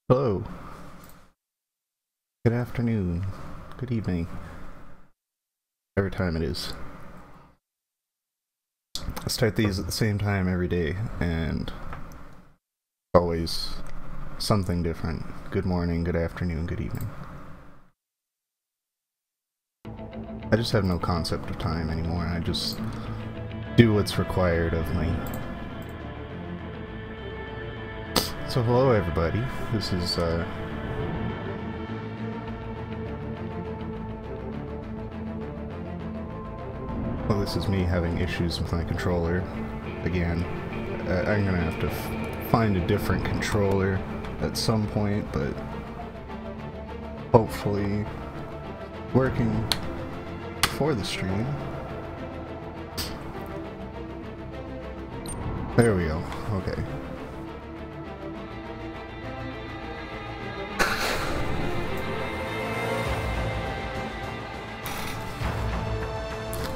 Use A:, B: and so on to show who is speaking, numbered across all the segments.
A: Hello. Good afternoon. Good evening. Whatever time it is. I start these at the same time every day, and always something different. Good morning, good afternoon, good evening. I just have no concept of time anymore. I just do what's required of me. So hello everybody. This is well, this is me having issues with my controller again. I'm gonna have to find a different controller at some point, but hopefully working for the stream. There we go. Okay.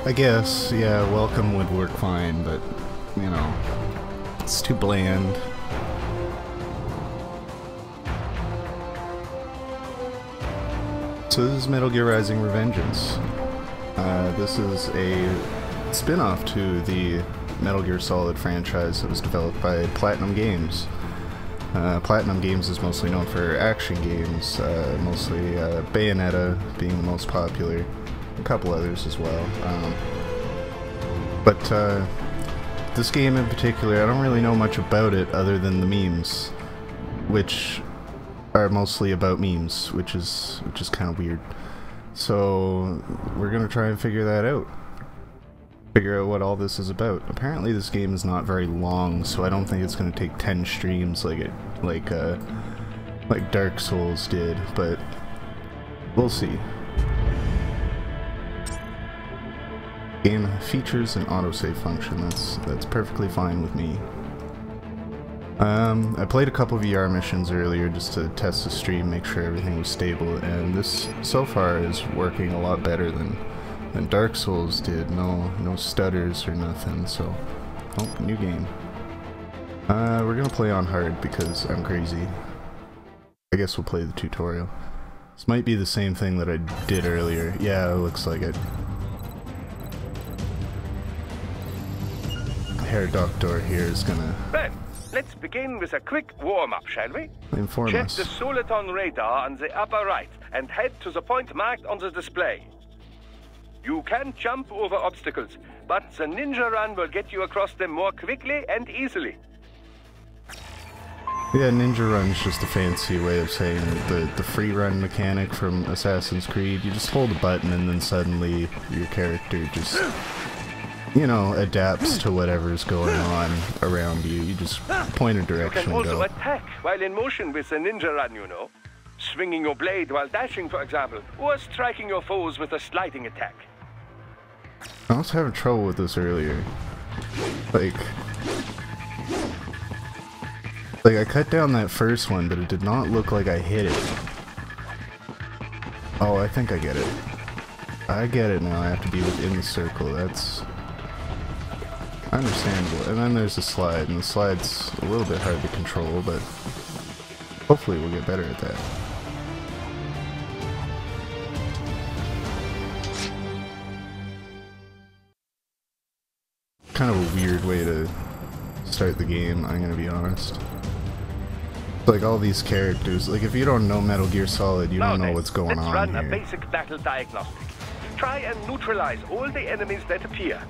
A: I guess, yeah, welcome would work fine, but, you know, it's too bland. So this is Metal Gear Rising: Revengeance. This is a spin-off to the Metal Gear Solid franchise that was developed by Platinum Games. Platinum Games is mostly known for action games, mostly Bayonetta being the most popular. A couple others as well, but this game in particular, I don't really know much about it other than the memes, which are mostly about memes, which is kind of weird. So we're gonna try and figure that out. Figure out what all this is about. Apparently, this game is not very long, so I don't think it's gonna take 10 streams like Dark Souls did, but we'll see. Game features an autosave function. That's perfectly fine with me. I played a couple VR missions earlier just to test the stream, make sure everything was stable, and this so far is working a lot better than Dark Souls did. No stutters or nothing. So, oh, new game. We're gonna play on hard because I'm crazy. I guess we'll play the tutorial. This might be the same thing that I did earlier. Yeah, it looks like it. Herr Doctor here is gonna...
B: Well, let's begin with a quick warm-up, shall we?
A: Inform
B: Check
A: us.
B: the Soliton radar on the upper right and head to the point marked on the display. You can jump over obstacles, but the ninja run will get you across them more quickly and easily.
A: Yeah, Ninja Run's just a fancy way of saying the free run mechanic from Assassin's Creed. You just hold a button and then suddenly your character just... you know, adapts to whatever's going on around you. You just point a direction
B: You
A: and
B: can also
A: go.
B: attack while in motion with the ninja run, you know. Swinging your blade while dashing, for example, or striking your foes with a sliding attack.
A: I was having trouble with this earlier. Like I cut down that first one, but it did not look like I hit it. Oh, I think I get it. I get it now. I have to be within the circle. That's understandable. And then there's the slide, and the slide's a little bit hard to control, but hopefully we'll get better at that. Kind of a weird way to start the game, I'm gonna be honest. Like all these characters, like if you don't know Metal Gear Solid, you don't know what's going on
B: let's run
A: here.
B: a basic battle diagnostic. Try and neutralize all the enemies that appear.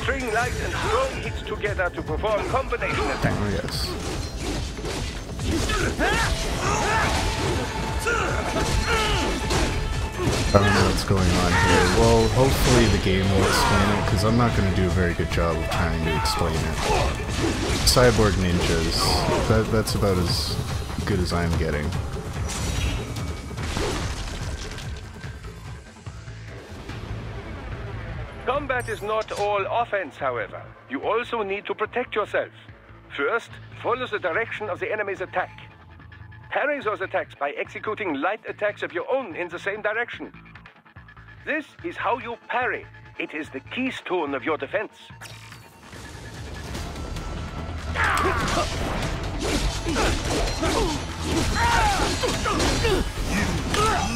B: String light and strong hits together to perform combination attacks.
A: Oh yes. I don't know what's going on here. Well, hopefully the game will explain it, because I'm not going to do a very good job of trying to explain it. Cyborg ninjas. That's about as good as I'm getting.
B: Combat is not all offense, however. You also need to protect yourself. First, follow the direction of the enemy's attack. Parry those attacks by executing light attacks of your own in the same direction. This is how you parry. It is the keystone of your defense.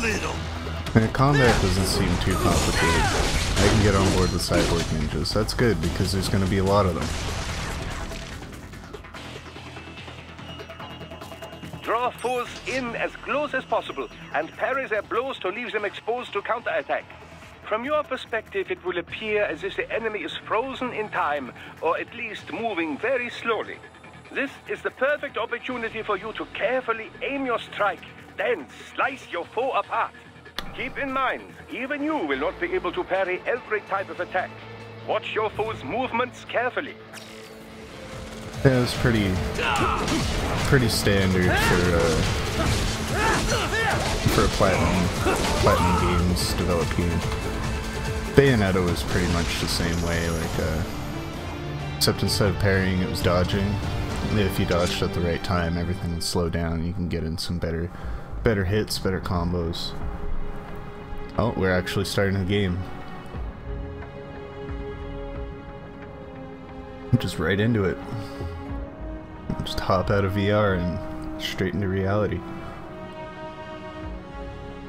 C: little.
A: And combat doesn't seem too complicated. I can get on board with cyborg ninjas. That's good because there's going to be a lot of them.
B: Draw foes in as close as possible and parry their blows to leave them exposed to counterattack. From your perspective, it will appear as if the enemy is frozen in time, or at least moving very slowly. This is the perfect opportunity for you to carefully aim your strike, then slice your foe apart. Keep in mind, even you will not be able to parry every type of attack. Watch your foe's movements carefully.
A: Yeah, it's pretty standard for a platinum games developed game. Bayonetta was pretty much the same way, like except instead of parrying, it was dodging. If you dodged at the right time, everything would slow down. You can get in some better hits, better combos. Oh, we're actually starting the game. Just right into it. Just hop out of VR and straight into reality.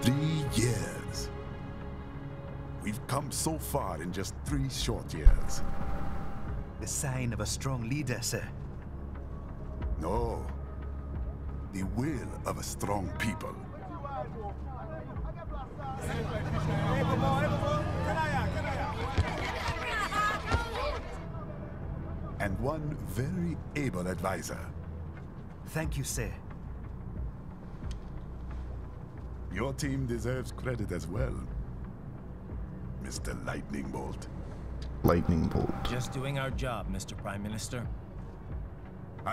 C: 3 years. We've come so far in just 3 short years.
D: The sign of a strong leader, sir.
C: No. The will of a strong people. And one very able advisor.
D: Thank you, sir.
C: Your team deserves credit as well, Mr. Lightning Bolt.
A: Lightning Bolt.
E: Just doing our job, Mr. Prime Minister.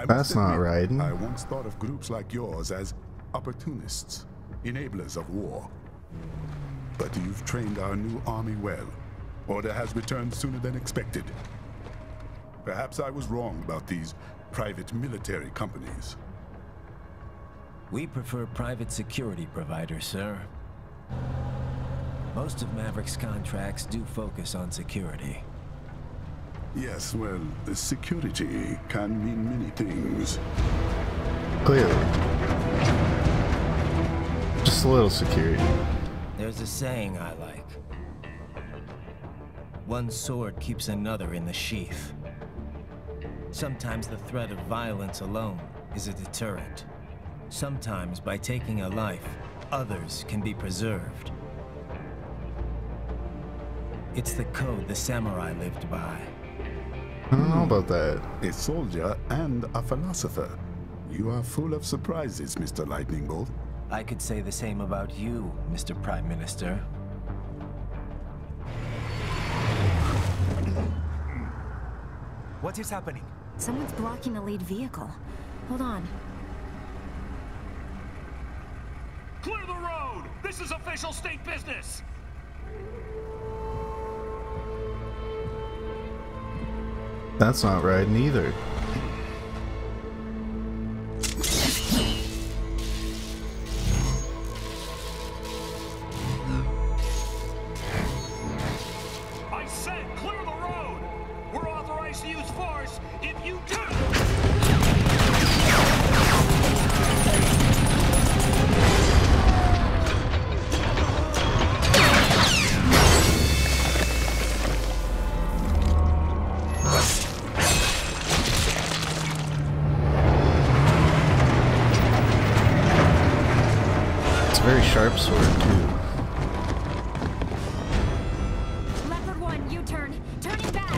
A: That's not right.
C: I once thought of groups like yours as opportunists, enablers of war. But you've trained our new army well. Order has returned sooner than expected. Perhaps I was wrong about these private military companies.
E: We prefer private security providers, sir. Most of Maverick's contracts do focus on security.
C: Yes, well, security can mean many things.
A: Clearly. Just a little security.
E: There's a saying I like. One sword keeps another in the sheath. Sometimes the threat of violence alone is a deterrent. Sometimes by taking a life, others can be preserved. It's the code the samurai lived by.
A: I don't know about that.
C: A soldier and a philosopher. You are full of surprises, Mr. Lightning Bolt.
E: I could say the same about you, Mr. Prime Minister.
D: What is happening?
F: Someone's blocking the lead vehicle. Hold on.
G: Clear the road! This is official state business!
A: That's not riding either.
G: I said clear the road! We're authorized to use force if you do!
A: Very sharp sword too.
F: Leopard 1, U-turn. Turning back.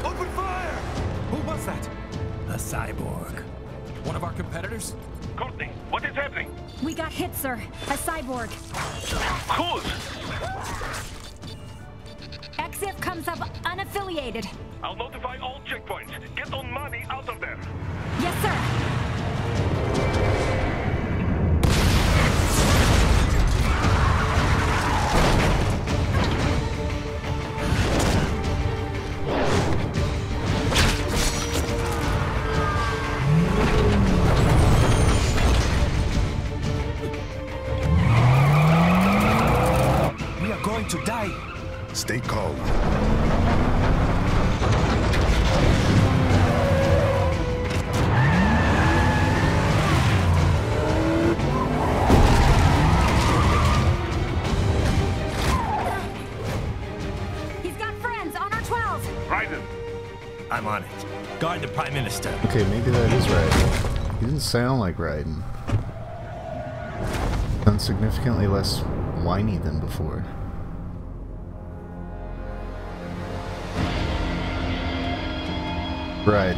D: Open fire! Who was that?
E: A cyborg.
G: One of our competitors?
B: Courtney, what is happening?
F: We got hit, sir. A cyborg.
B: Cool!
F: XF comes up unaffiliated.
B: I'll notify all checkpoints. Get on money out of there.
F: Yes, sir.
E: I'm on it. Guard the Prime Minister.
A: Okay, maybe that is Raiden. He didn't sound like Raiden. Sounds significantly less whiny than before. Raiden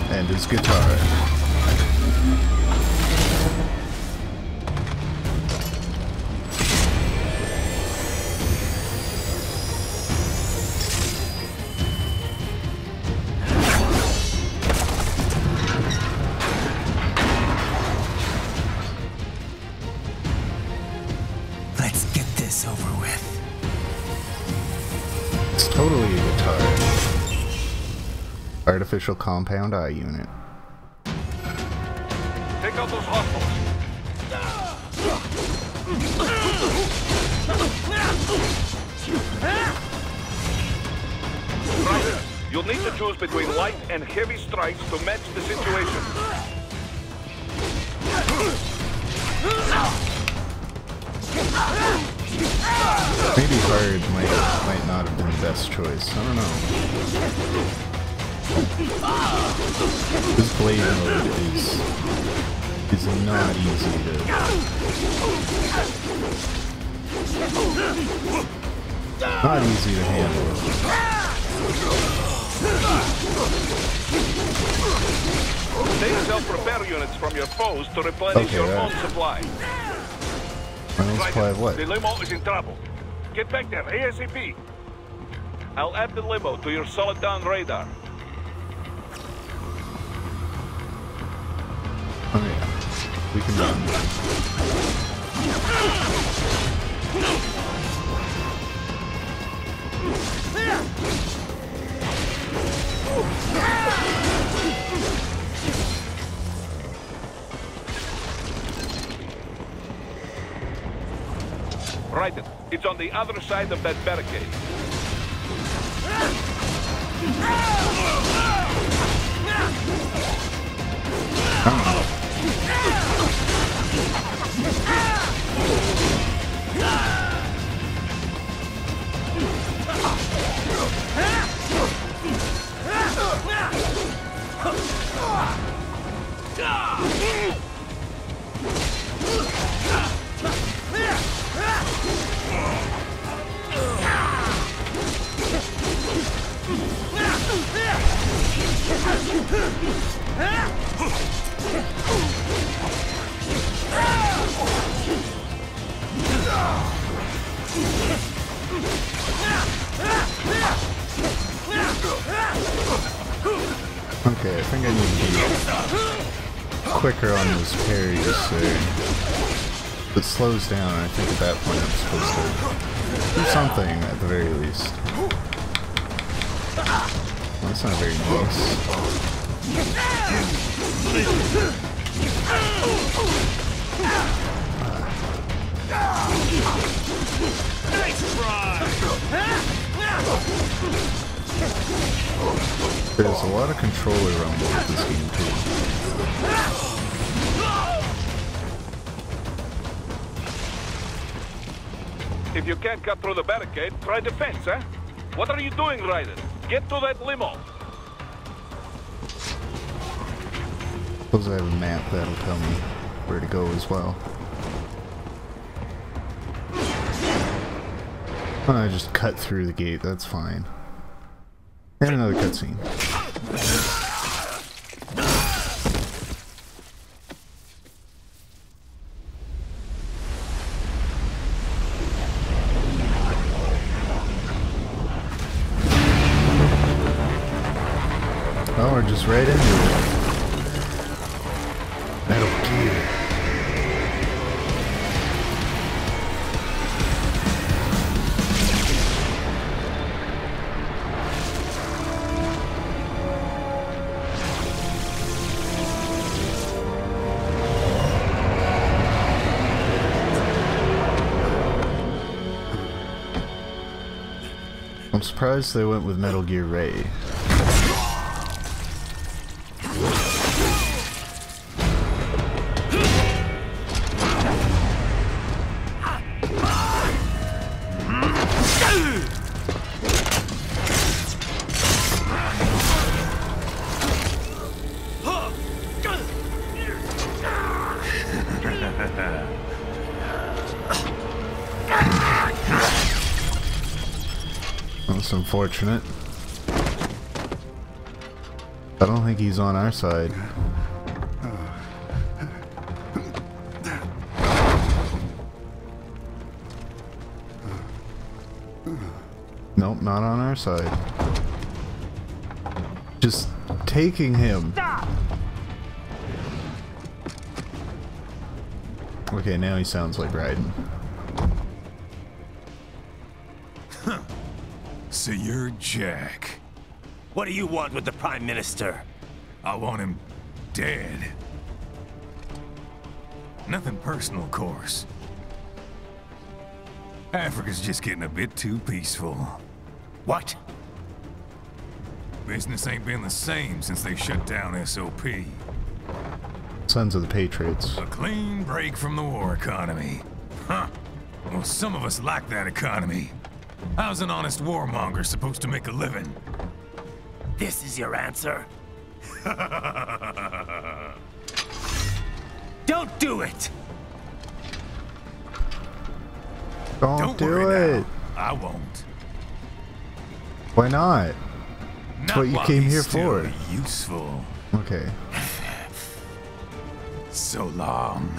A: and his guitar.
E: Let's get this over with.
A: It's totally a guitar. Artificial compound eye unit.
B: Take out those hostiles. Right. You'll need to choose between light and heavy strikes to match the situation.
A: Maybe hard might not have been the best choice. I don't know. This blade mode is not easy to. Not easy to handle.
B: Take self-repair units from your foes to replenish your own supply.
A: My own supply of what?
B: The limo is in trouble. Get back there, ASAP. I'll add the limo to your solid down radar.
A: Oh yeah, we can run.
B: Right, it's on the other side of that barricade.
A: Okay, I think I need to be quicker on those parries, so it slows down. I think at that point I'm supposed to do something at the very least. Well, that's not very nice.
G: Nice try!
A: There's a lot of controller rumble with this game too.
B: If you can't cut through the barricade, try defense, huh? What are you doing, Raiden? Get to that limo.
A: Suppose I have a map that'll tell me where to go as well. I just cut through the gate, that's fine. And another cutscene. Oh, we're just right into it. Metal Gear. I'm surprised they went with Metal Gear Ray. That's unfortunate. I don't think he's on our side. Nope, not on our side. Just taking him. Okay, now he sounds like Raiden.
H: So you're Jack.
E: What do you want with the Prime Minister?
H: I want him dead. Nothing personal, of course. Africa's just getting a bit too peaceful.
E: What?
H: Business ain't been the same since they shut down SOP.
A: Sons of the Patriots.
H: A clean break from the war economy. Huh. Well, some of us like that economy. How's an honest warmonger supposed to make a living?
E: This is your answer? Don't do it!
A: Don't do
H: worry
A: it!
H: now. I won't.
A: Why not? That's what you
H: while
A: came
H: he's
A: here
H: still
A: for.
H: Useful.
A: Okay.
H: So long.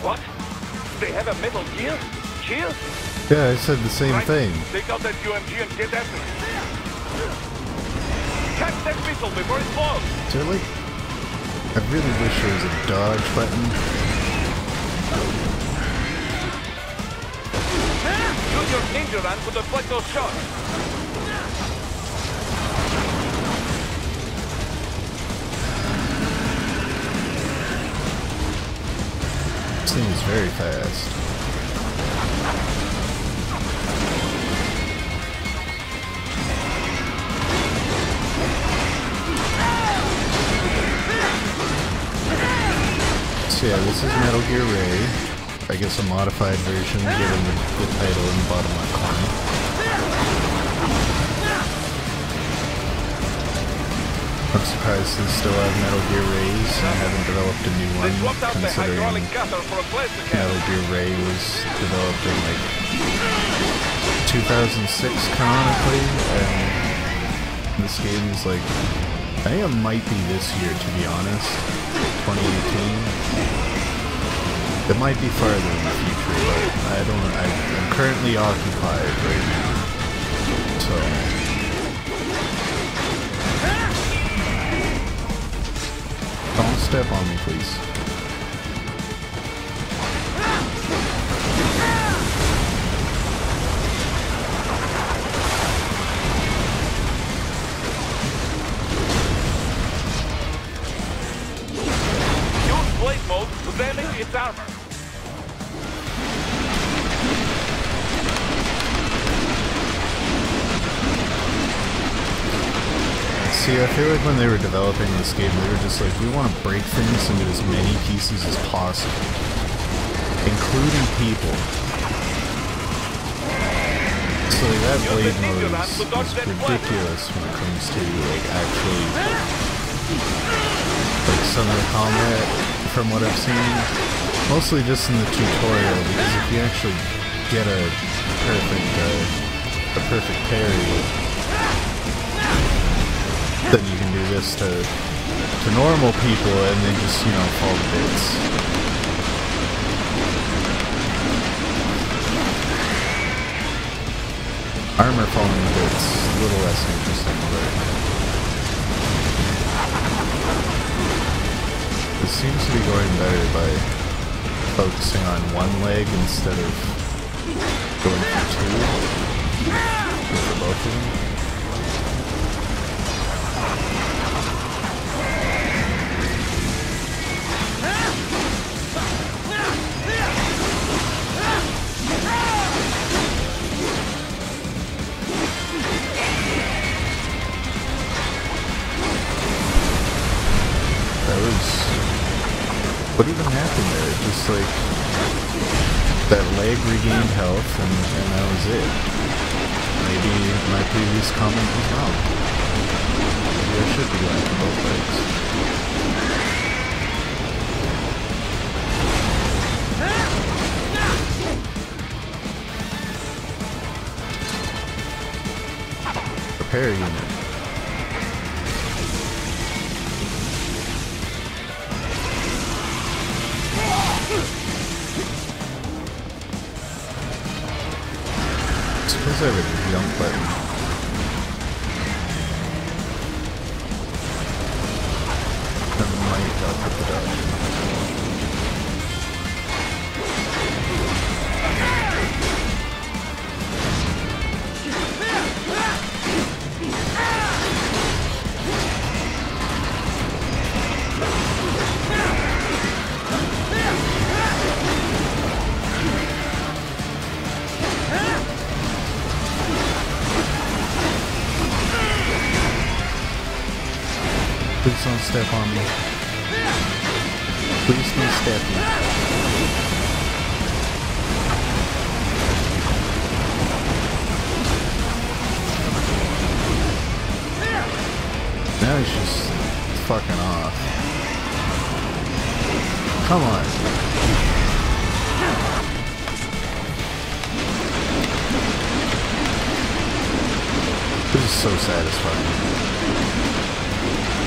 B: What? They have a Metal Gear? Gear?
A: Yeah, I said the same
B: Right.
A: thing.
B: Take out that UMG and get after it. Catch that missile before it falls!
A: Is there like... I really wish there was a dodge button.
B: Use your ninja run to deflect those shots.
A: This thing is very fast. So yeah, this is Metal Gear Ray. I guess a modified version given the title in the bottom left corner. I'm surprised they still have Metal Gear Rays and haven't developed a new
B: They
A: one,
B: swapped out the
A: considering
B: hydraulic gutter for a plastic can.
A: Metal Gear Ray was developed in like 2006 canonically, and this game is like, I think it might be this year to be honest, 2018. It might be farther in the future, but I'm currently occupied right now, so. Don't step on me, please.
B: Use blade mode to damage its armor.
A: See, I feel like when they were developing this game, they were just like, we want to break things into as many pieces as possible, including people. So like, that blade mode is ridiculous when it comes to like actually like some of the combat from what I've seen. Mostly just in the tutorial, because if you actually get a perfect parry, then you can do this to normal people and they just, you know, fall to bits. Armor falling to bits, a little less interesting, but it seems to be going better by focusing on one leg instead of going for two, for both of them. What even happened there? Just like That leg regained health, and that was it. Maybe my previous comment was wrong. Maybe I should be going for both legs. Repair unit. Suppose I have a jump button. That might help with the dodge. Please don't step on me. Please don't step me. Now he's just fucking off. Come on. This is so satisfying.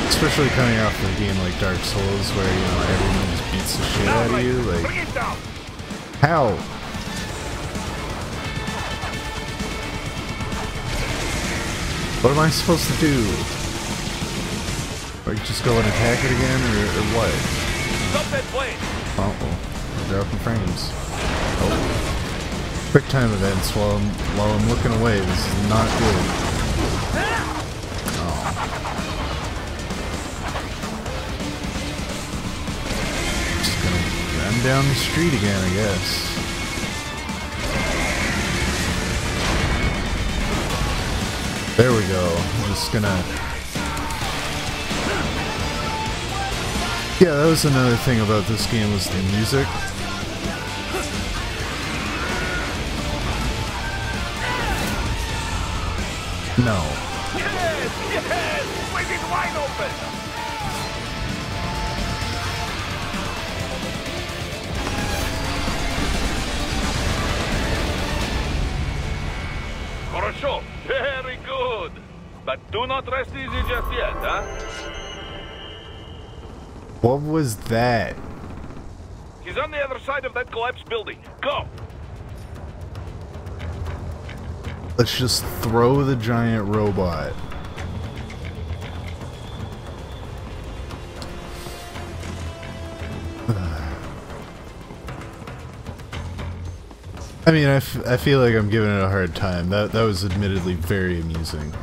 A: Especially coming off of a game like Dark Souls where, you know, everyone just beats the shit out of you, like... How? What am I supposed to do? Like, just go and attack it again, or what?
G: Stop that plane!
A: Oh, we're dropping frames. Oh. Quick time events while I'm looking away. This is not good. Down the street again, I guess. There we go. I'm just gonna... Yeah, that was another thing about this game, was the music. No.
G: Yes! Yes! Swing it wide open! Хорошо. Very good. But do not rest easy just yet, huh?
A: What was that?
G: He's on the other side of that collapsed building. Go!
A: Let's just throw the giant robot. I mean, I feel like I'm giving it a hard time. That was admittedly very amusing.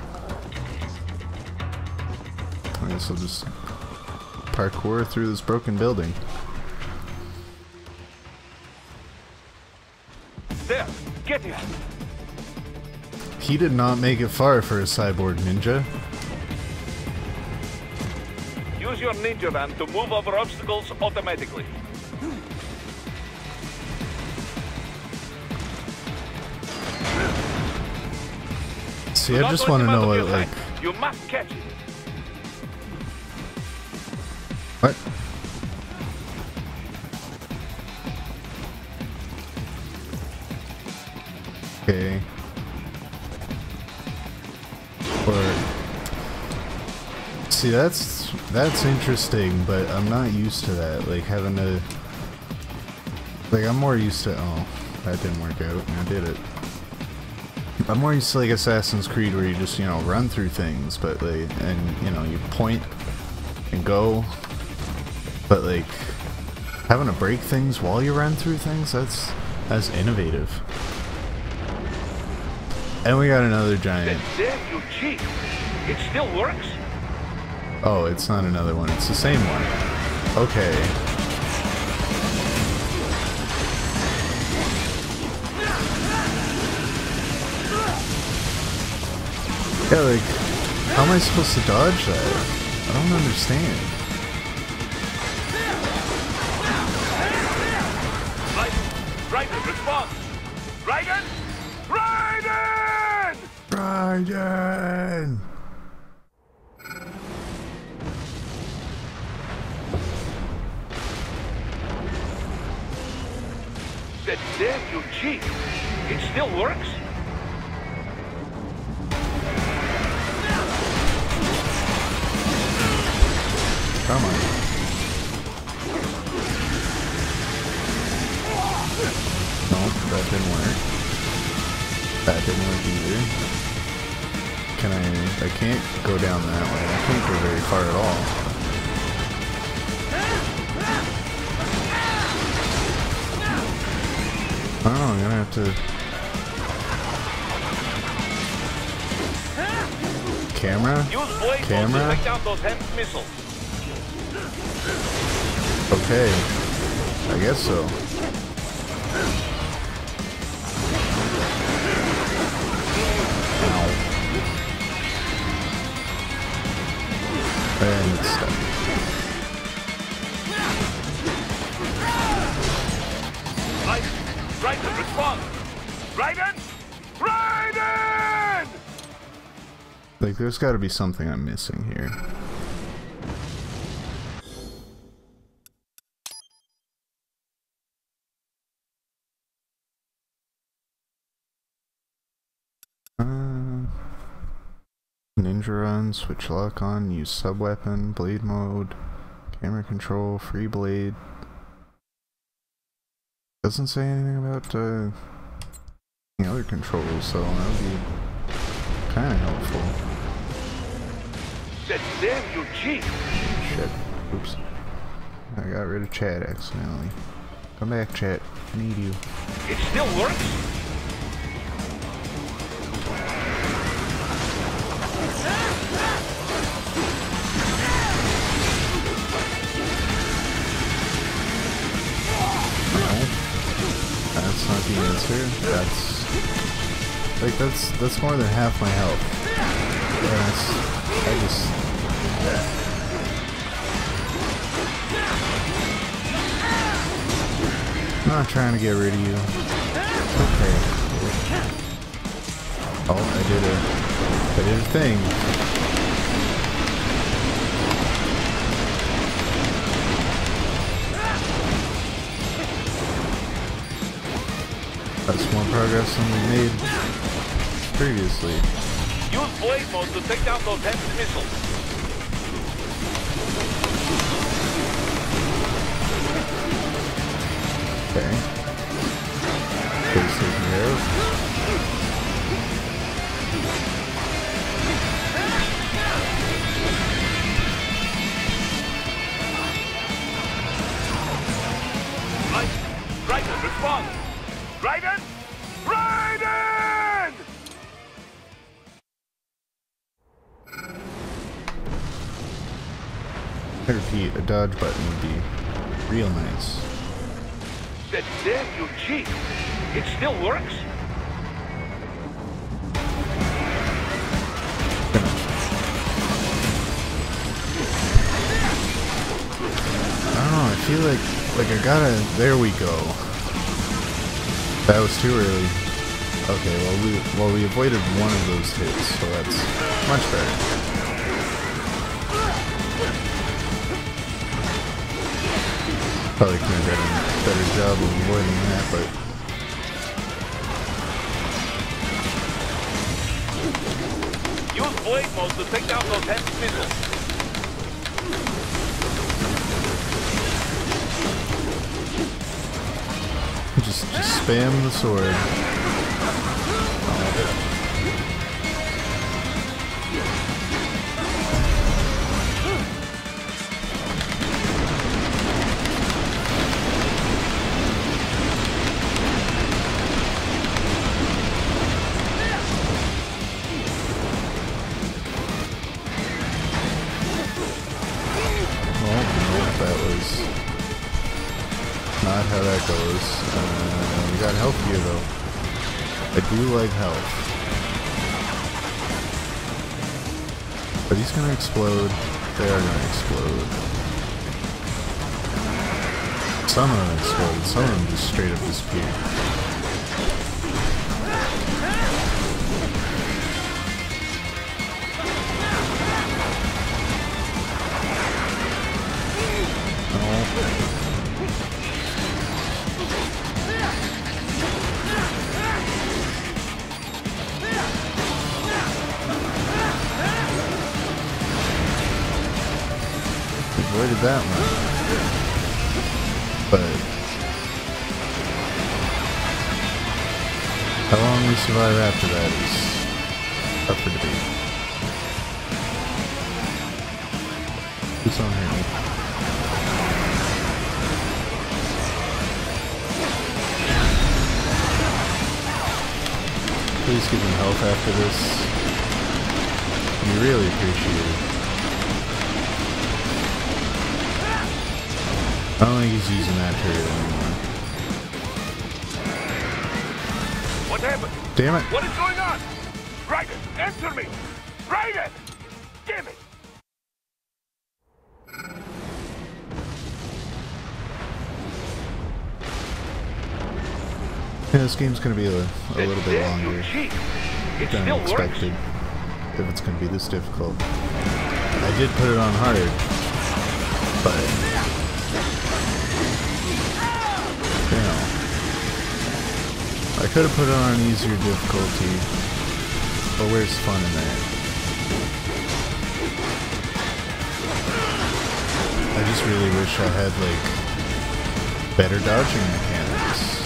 A: I guess I'll just parkour through this broken building.
G: There! Get him!
A: He did not make it far for a cyborg ninja.
G: Use your ninja van to move over obstacles automatically.
A: See, I just want to know what, like...
G: You must catch it.
A: What? Okay. Or... See, that's interesting, but I'm not used to that. Like, having to... Like, I'm more used to... Oh, that didn't work out. I did it. I'm more used to like Assassin's Creed where you just, you know, run through things, but like, and you know, you point and go, but like having to break things while you run through things, that's innovative. And we got another giant.
G: There you cheat. It still works?
A: Oh, it's not another one, it's the same one. Okay. Yeah, like, how am I supposed to dodge that? I don't understand.
G: Right
B: Response! Raiden! Raiden!
A: Raiden!
B: That damn you, Chief! It still works?
A: Come on. Nope, that didn't work. That didn't work either. I can't go down that way. I can't go very far at all. I don't know, I'm gonna have to... Camera?
B: Use blade
A: Camera?
B: to take down those HEMS missiles.
A: Okay. I guess so. Ow. And it's stuck.
B: Raiden, respond! Raiden! Raiden!
A: Like, there's gotta be something I'm missing here. Ninja run, switch lock on, use sub-weapon, blade mode, camera control, free blade. Doesn't say anything about the other controls, so that would be kind of helpful.
B: That damn you, Chief!
A: Shit. Oops. I got rid of chat accidentally. Come back, chat. I need you.
B: It still works?
A: That's not the answer. That's more than half my health. I'm not trying to get rid of you. Okay. Oh, I did a thing. That's more progress than we made previously.
B: Use blade mode to take down those HEMS missiles.
A: Okay. Please take care of.
B: Raiden, respond! Raiden! Raiden!
A: I repeat, a dodge button would be real nice.
B: That damn you, Chief! It still works?
A: I don't know, I feel like I gotta... There we go. That was too early. Okay, well we avoided one of those hits, so that's much better. Probably could have done a better job of avoiding that, but...
B: Use blade mode to take down those HEMS missiles.
A: Just spam the sword. Not how that goes. We got health here though. I do like health. Are these gonna explode? They are gonna explode. Some of them explode, some of them just straight up disappear. Avoided that one. But how long we survive after that is up for debate. Please don't hurt me. Please give him health after this. We really appreciate it. I don't think he's using that turret anymore.
B: What happened?
A: Damn it.
B: What is going on? Raiden, answer me! Raiden! Damn it!
A: Yeah, this game's gonna be a little bit longer
B: It
A: than
B: still
A: expected. If it's gonna be this difficult. I did put it on hard, but you know, I could have put it on easier difficulty, but where's the fun in that? I just really wish I had like better dodging mechanics.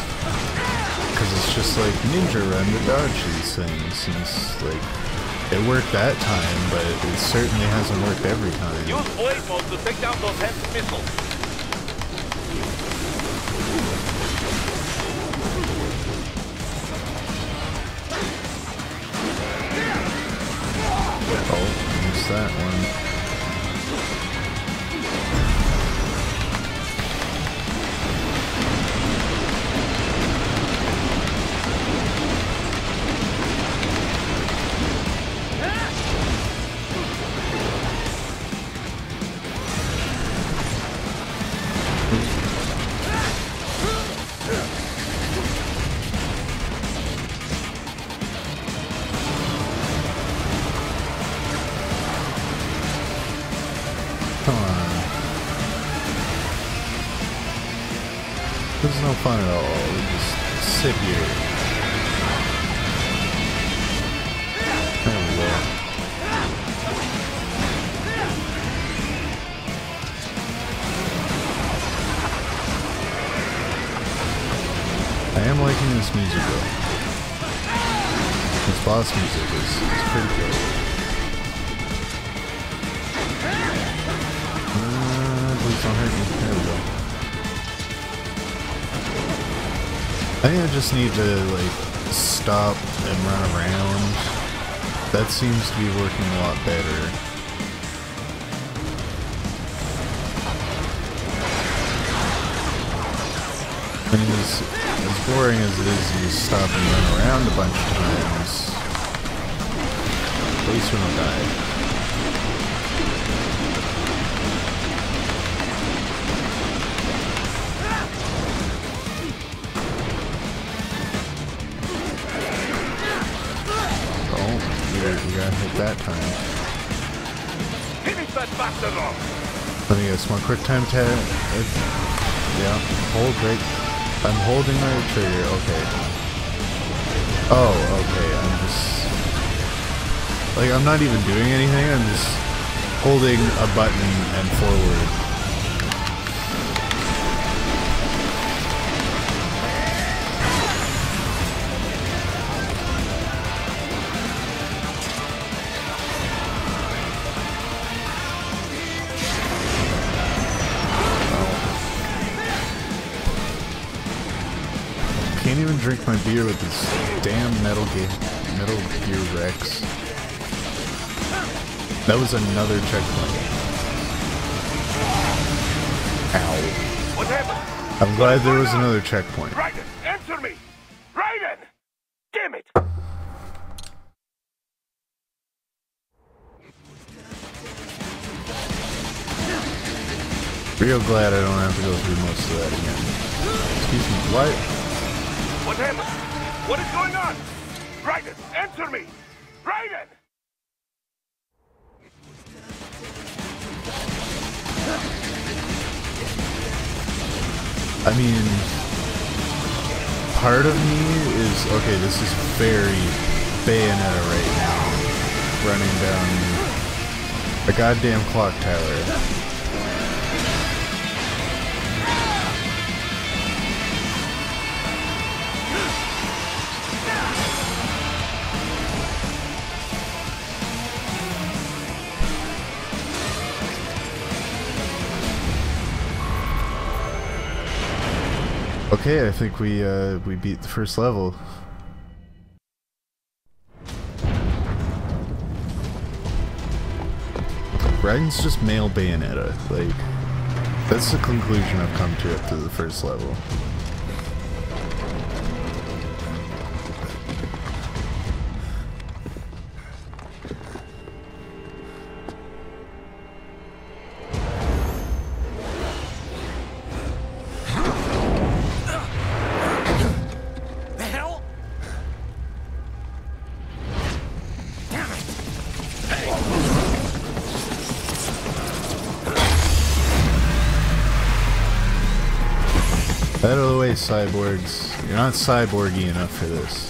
A: Because it's just like ninja run to dodge these things, and it's like, it worked that time, but it certainly hasn't worked every time.
B: Use blade mode to take down those heavy missiles.
A: Oh, missed that one. Come on. This is no fun at all. We just sit here. There we go. I am liking this music though. This boss music is pretty good. Please don't hurt me. There we go. I think I just need to like stop and run around. That seems to be working a lot better. I mean, as boring as it is, you stop and run around a bunch of times. At least we don't die. We got hit that time.
B: Finish that bastard off!
A: Let me guess, one quick time tap. Yeah, hold right. I'm holding my trigger, okay. Oh, okay, I'm just... like, I'm not even doing anything, I'm just holding a button and forward. Can't even drink my beer with this damn Metal Gear Rex. That was another checkpoint. Ow.
B: What happened?
A: I'm glad there was another checkpoint.
B: Raiden, answer me! Raiden! Damn it!
A: Real glad I don't have to go through most of that again. Excuse me, what?
B: What happened? What is going on? Raiden, answer me! Raiden!
A: I mean, part of me is, okay, this is very Bayonetta right now. Running down a goddamn clock tower. Okay, I think we beat the first level. Raiden's just male Bayonetta. Like, that's the conclusion I've come to up to the first level. Out of the way, cyborgs. You're not cyborgy enough for this.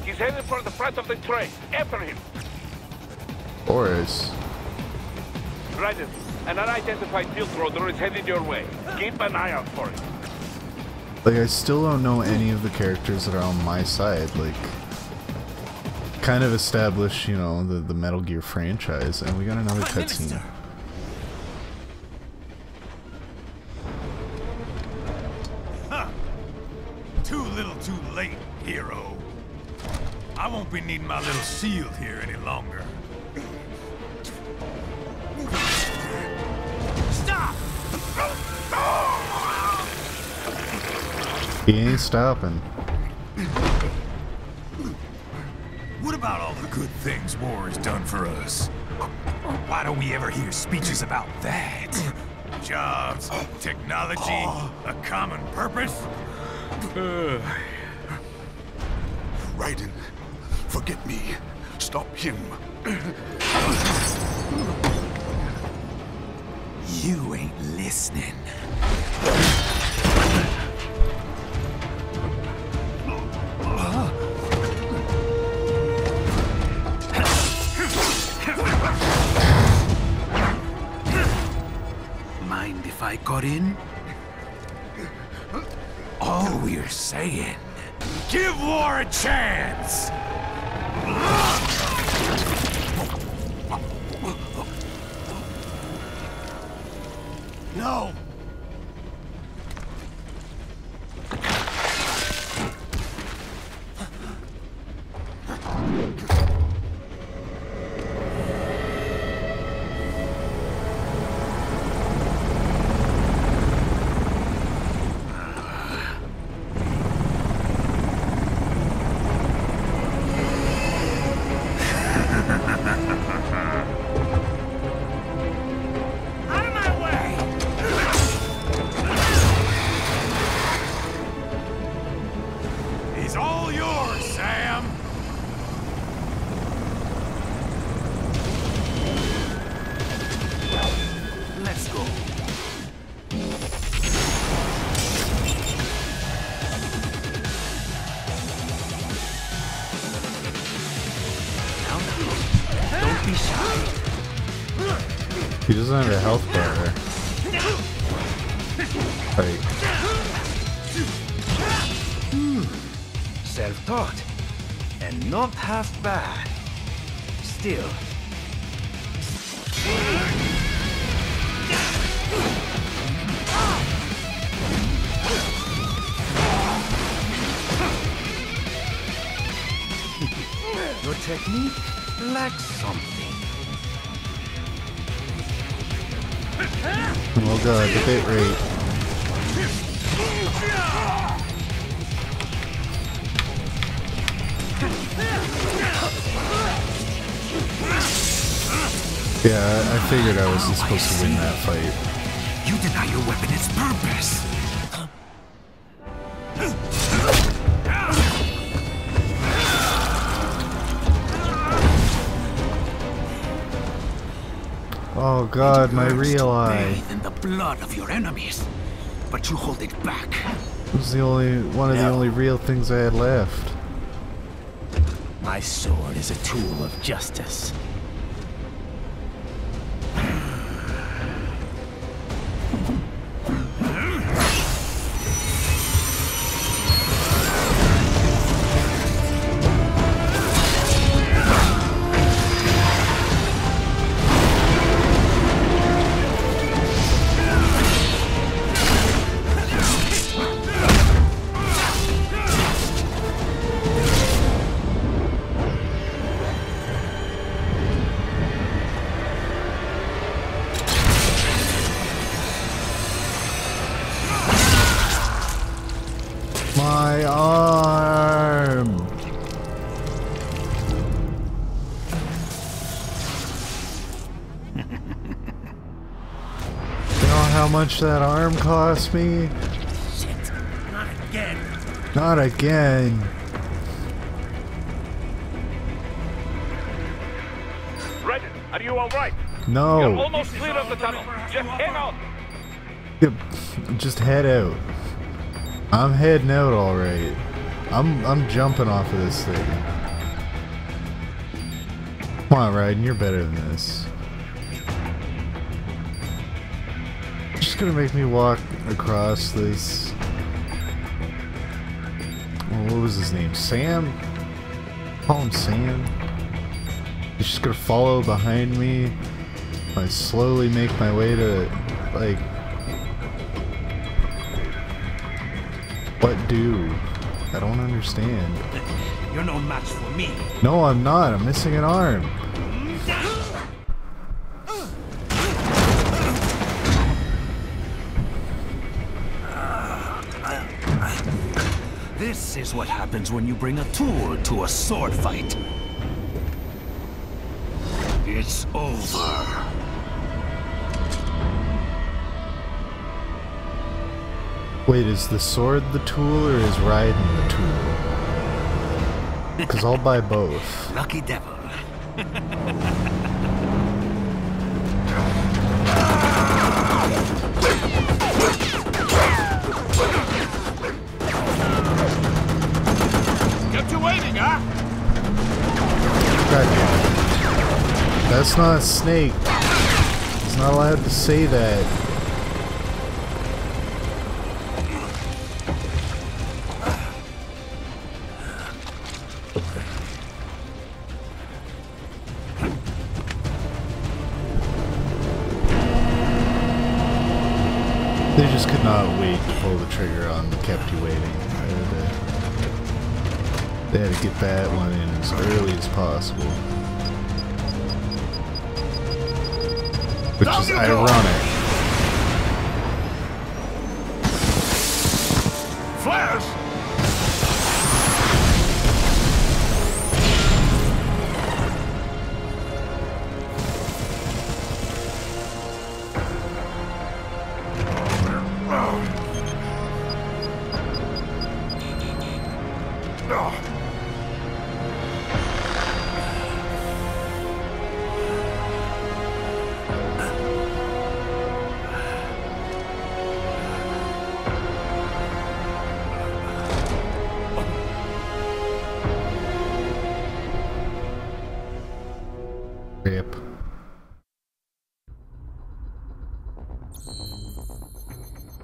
B: He's headed for the front of the train. After him.
A: Boris.
B: Raiden, an unidentified field roader is headed your way. Keep an eye out for it.
A: Like, I still don't know any of the characters that are on my side. Like, kind of establish, you know, the Metal Gear franchise, and we got another cutscene.
H: Huh. Too little too late, hero. I won't be needing my little shield here any longer. Stop!
A: He ain't stopping.
H: What about all the good things war has done for us? Why don't we ever hear speeches about that? Jobs, technology, a common purpose?
C: Raiden, forget me. Stop him.
H: You ain't listening.
D: Mind if I got in?
H: All we're saying, give war a chance! No!
A: He doesn't have a health bar. Like,
D: Self-taught. And not half bad. Still. Your technique lacks something.
A: oh god, the bit rate. Yeah, I figured I wasn't supposed to win that fight.
D: You deny your weapon its purpose.
A: Oh god, my real eye.
D: Bathe in the blood of your enemies, but you hold it back.
A: It was the only one of the only real things I had left.
E: My sword is a tool of justice.
A: my arm. You know how much that arm cost me?
D: Shit, not again.
A: Not again.
B: Red, are you all right?
A: No.
B: You're almost clear of the tunnel. Just hang on.
A: Yep. Just head out. I'm heading out alright. I'm jumping off of this thing. Come on, Raiden, you're better than this. Just gonna make me walk across this. Oh, what was his name? Sam? Call him Sam. He's just gonna follow behind me. I slowly make my way to, like, what do? I don't understand.
D: You're no match for me.
A: No, I'm not. I'm missing an arm.
D: This is what happens when you bring a tool to a sword fight. It's over.
A: Wait, is the sword the tool or is Raiden the tool? Because I'll buy both.
D: Lucky devil.
G: Kept you waiting, huh?
A: That's not a snake. He's not allowed to say that. They just could not wait to pull the trigger on Kept You Waiting. They had to get that one in as early as possible. Which is ironic.
G: Flares!
A: Rip.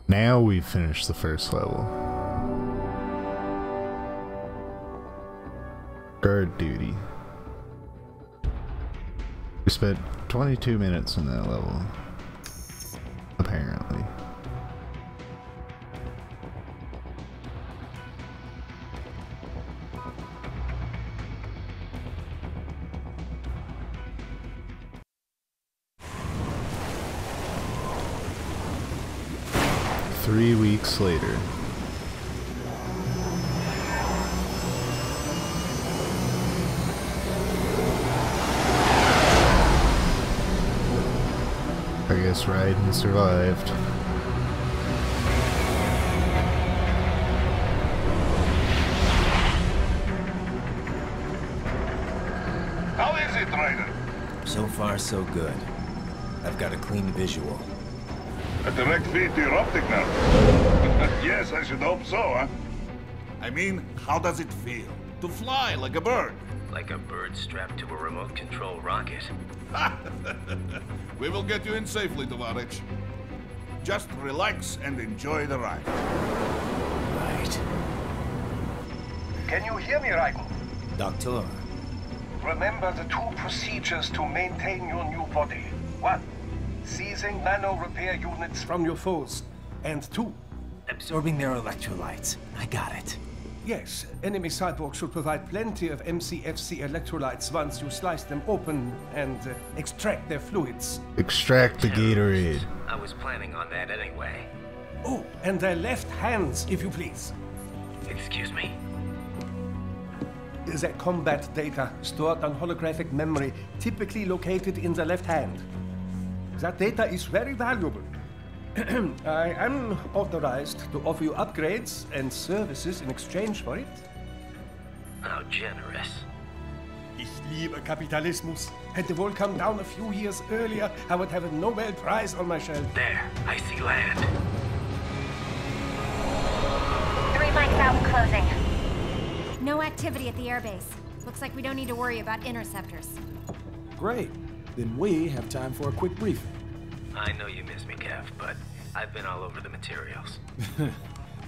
A: Now we've finished the first level. Guard duty. We spent 22 minutes in that level. Apparently. Three weeks later. I guess Raiden survived.
G: How is it, Raiden?
E: So far, so good. I've got a clean visual.
G: A direct feed to your optic nerve. Yes, I should hope so, huh? I mean, how does it feel? To fly like a bird?
E: Like a bird strapped to a remote control rocket.
G: We will get you in safely, Tovarich. Just relax and enjoy the ride.
E: Right.
B: Can you hear me, Raiden?
E: Doctor.
B: Remember the two procedures to maintain your new body. 1. Seizing nano repair units from your foes. And 2.
E: Absorbing their electrolytes. I got it.
B: Yes, enemy cyborgs should provide plenty of MCFC electrolytes once you slice them open and extract their fluids.
A: Extract the Gatorade.
E: I was planning on that anyway.
B: Oh, and their left hands, if you please.
D: Excuse me?
B: The combat data stored on holographic memory, typically located in the left hand. That data is very valuable. I am authorized to offer you upgrades and services in exchange for it.
D: How generous.
B: Ich liebe Kapitalismus. Had the wall come down a few years earlier, I would have a Nobel Prize on my shelf.
D: There, I see land.
F: 3 mics out and closing. No activity at the airbase. Looks like we don't need to worry about interceptors.
I: Great. Then we have time for a quick briefing.
D: I know you miss me, Kev, but I've been all over the materials.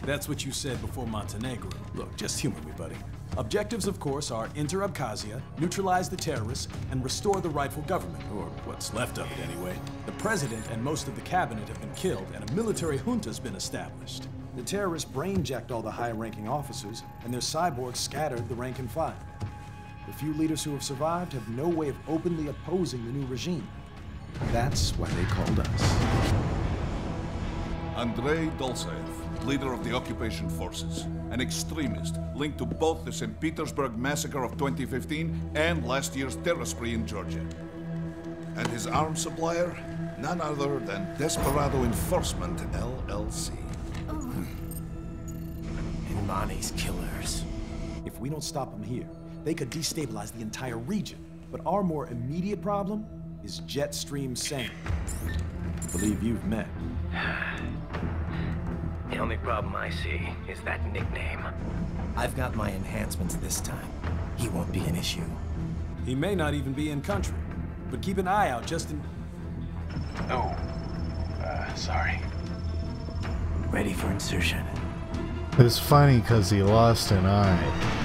I: That's what you said before Montenegro. Look, just humor me, buddy. Objectives, of course, are enter Abkhazia, neutralize the terrorists, and restore the rightful government, or what's left of it anyway. The president and most of the cabinet have been killed, and a military junta's been established. The terrorists brain-jacked all the high-ranking officers, and their cyborgs scattered the rank and file. The few leaders who have survived have no way of openly opposing the new regime. That's why they called us.
G: Andrei Dolzaev, leader of the occupation forces, an extremist linked to both the St. Petersburg massacre of 2015 and last year's terror spree in Georgia. And his arms supplier, none other than Desperado Enforcement, LLC.
E: Imani's killers.
I: If we don't stop them here, they could destabilize the entire region. But our more immediate problem is Jetstream Sam. I believe you've met.
D: The only problem I see is that nickname.
E: I've got my enhancements this time. He won't be an issue.
I: He may not even be in country, but keep an eye out just in...
D: Oh, sorry.
E: Ready for insertion.
A: It's funny because he lost an eye.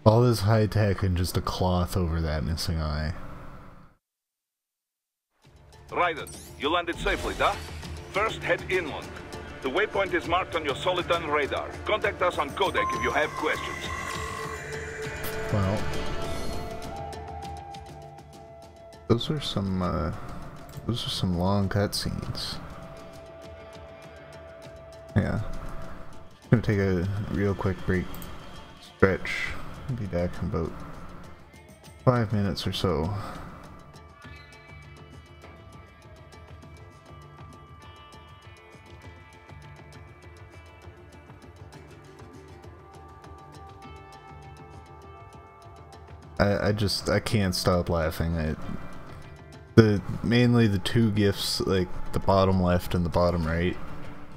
A: All this high tech and just a cloth over that missing eye.
G: Raiden, you landed safely, da? First, head inland. The waypoint is marked on your Soliton radar. Contact us on Codec if you have questions.
A: Well, those are some long cutscenes. Yeah, gonna take a real quick break, stretch. I'll be back in about 5 minutes or so. I can't stop laughing. Mainly the two gifs, like the bottom left and the bottom right,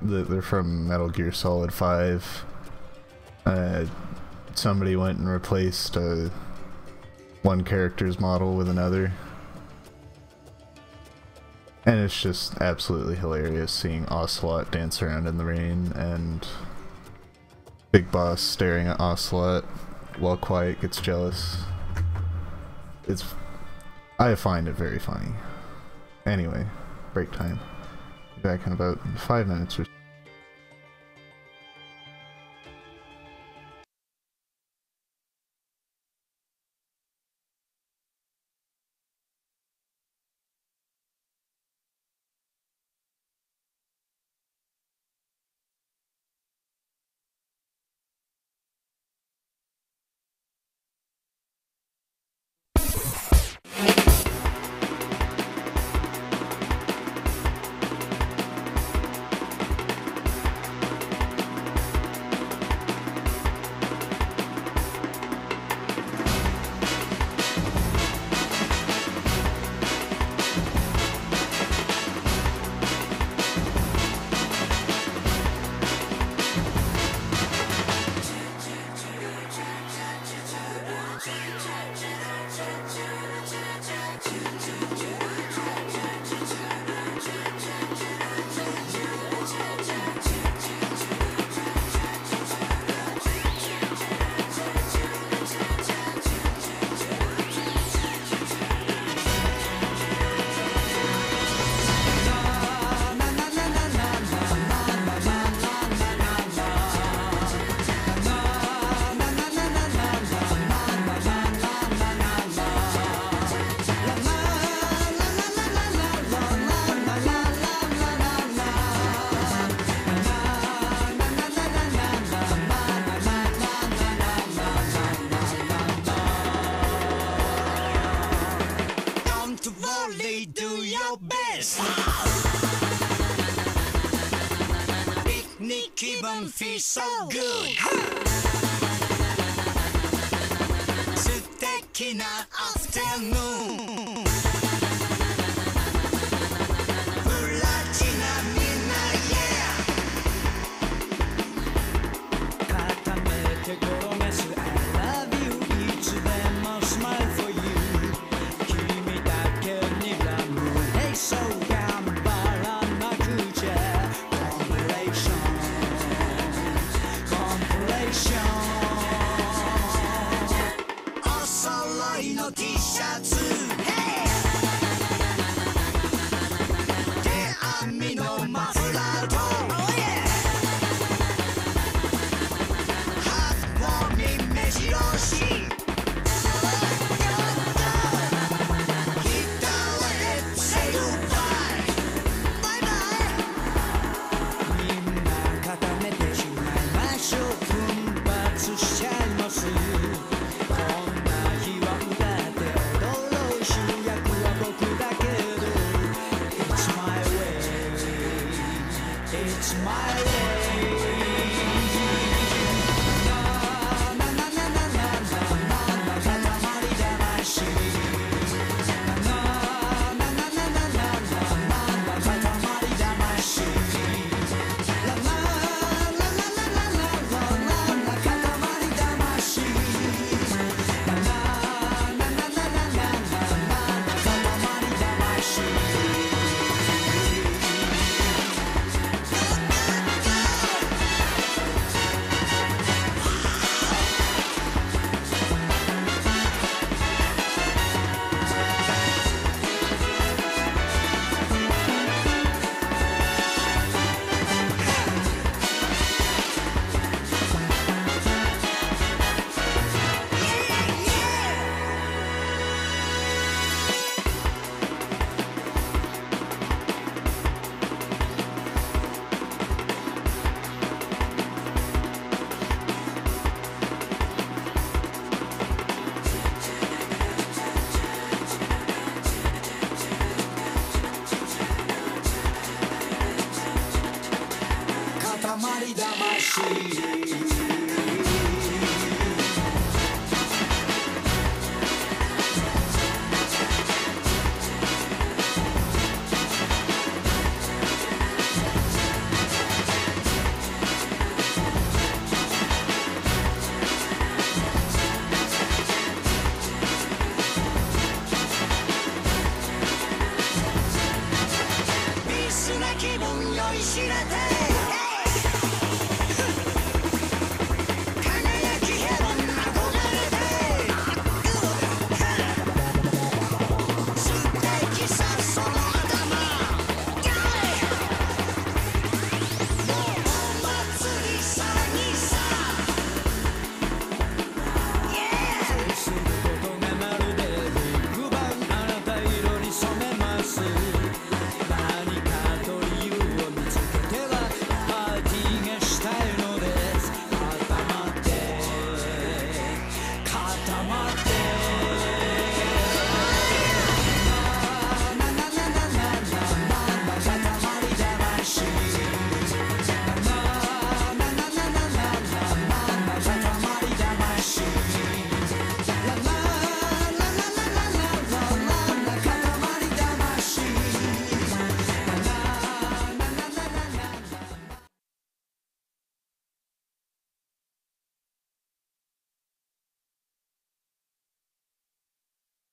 A: they're from Metal Gear Solid 5. Somebody went and replaced one character's model with another. And it's just absolutely hilarious seeing Ocelot dance around in the rain and Big Boss staring at Ocelot while Quiet gets jealous. I find it very funny. Anyway, break time. Be back in about 5 minutes or so.
J: Really do your best. Picnic 기분 feels so good. 素敵な afternoon. プラチナみんな yeah. 固めて転がす I love you いつでも smile for you. 君だけにラム Hey so 頑張らなくちゃ Compilation Compilation お揃いの T シャツ Hey 手編みのマフラーと Oh yeah ハートウォーミン目白押し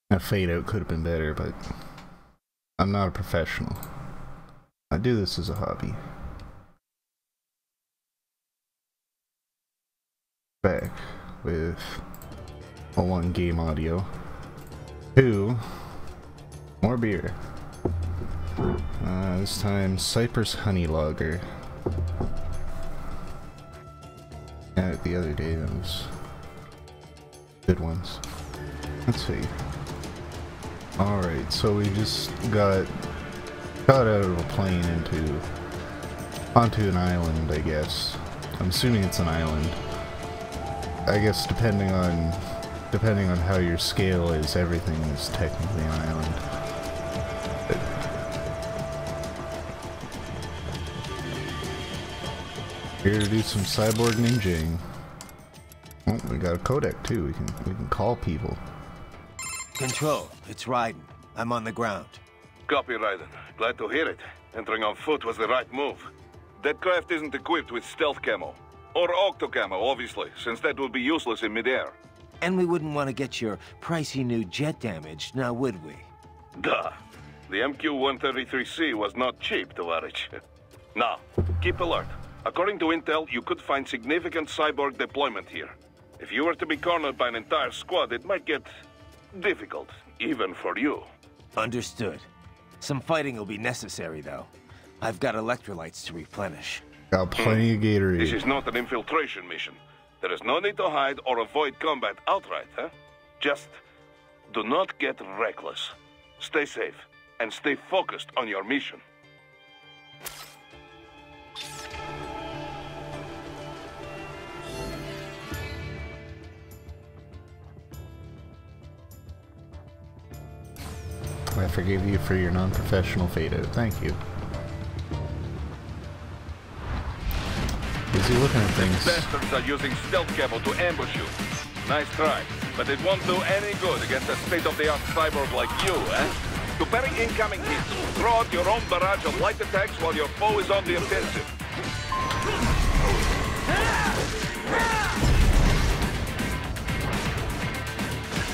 A: That fade out could have been better, but I'm not a professional. I do this as a hobby. Back with a 1 game audio. 2 more beer. This time Cypress Honey Lager. Yeah, the other day those good ones. Let's see. Alright, so we just got out of a plane onto an island, I guess. I'm assuming it's an island. I guess depending on how your scale is, everything is technically an island. Here to do some cyborg ninjaing. Oh, we got a codec too. We can call people.
E: Control, it's Raiden. I'm on the ground.
B: Copy, Raiden. Glad to hear it. Entering on foot was the right move. That craft isn't equipped with stealth camo. Or octo camo, obviously, since that would be useless in midair.
E: And we wouldn't want to get your pricey new jet damaged, now would we?
B: Duh. The MQ-133C was not cheap, Tovarich. Now, keep alert. According to intel, you could find significant cyborg deployment here. If you were to be cornered by an entire squad, it might get difficult, even for you.
E: Understood. Some fighting will be necessary, though. I've got electrolytes to replenish.
A: Got plenty of Gatorade.
B: This is not an infiltration mission. There is no need to hide or avoid combat outright, huh? Just do not get reckless. Stay safe, and stay focused on your mission.
A: I forgive you for your non-professional fade out. Thank you. Busy looking at things.
B: Bastards are using stealth camo to ambush you. Nice try, but it won't do any good against a state-of-the-art cyborg like you, eh? To parry incoming hits, throw out your own barrage of light attacks while your foe is on the offensive.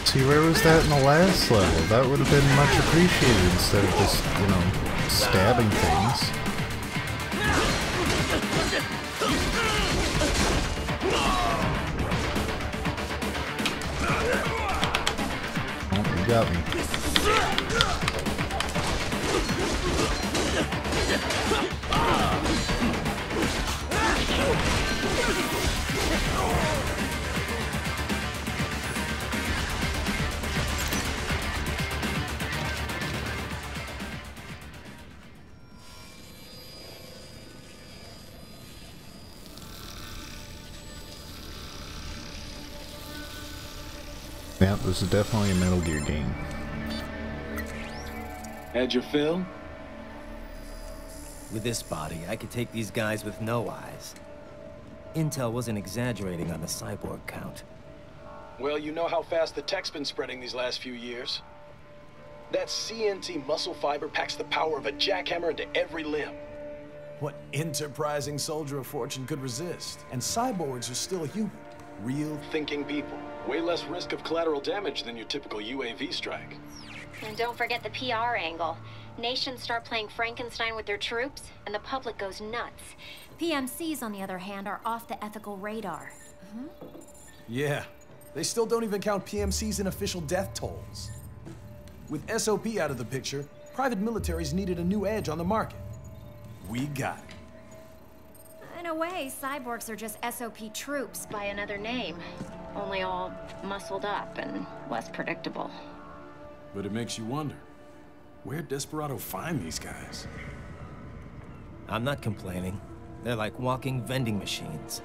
A: See, where was that in the last level? That would have been much appreciated instead of just, you know, stabbing things. Oh, you got me. Yeah, this is definitely a Metal Gear game.
I: Had your fill?
E: With this body, I could take these guys with no eyes. Intel wasn't exaggerating on the cyborg count.
K: Well, you know how fast the tech's been spreading these last few years. That CNT muscle fiber packs the power of a jackhammer into every limb.
I: What enterprising soldier of fortune could resist? And cyborgs are still human. Real
K: thinking people. Way less risk of collateral damage than your typical UAV strike.
F: And don't forget the PR angle. Nations start playing Frankenstein with their troops, and the public goes nuts. PMCs, on the other hand, are off the ethical radar.
I: Yeah. They still don't even count PMCs in official death tolls. With SOP out of the picture, private militaries needed a new edge on the market. We got it.
F: In a way, cyborgs are just SOP troops by another name. Only all muscled up and less predictable.
I: But it makes you wonder, where'd Desperado find these guys?
E: I'm not complaining. They're like walking vending machines.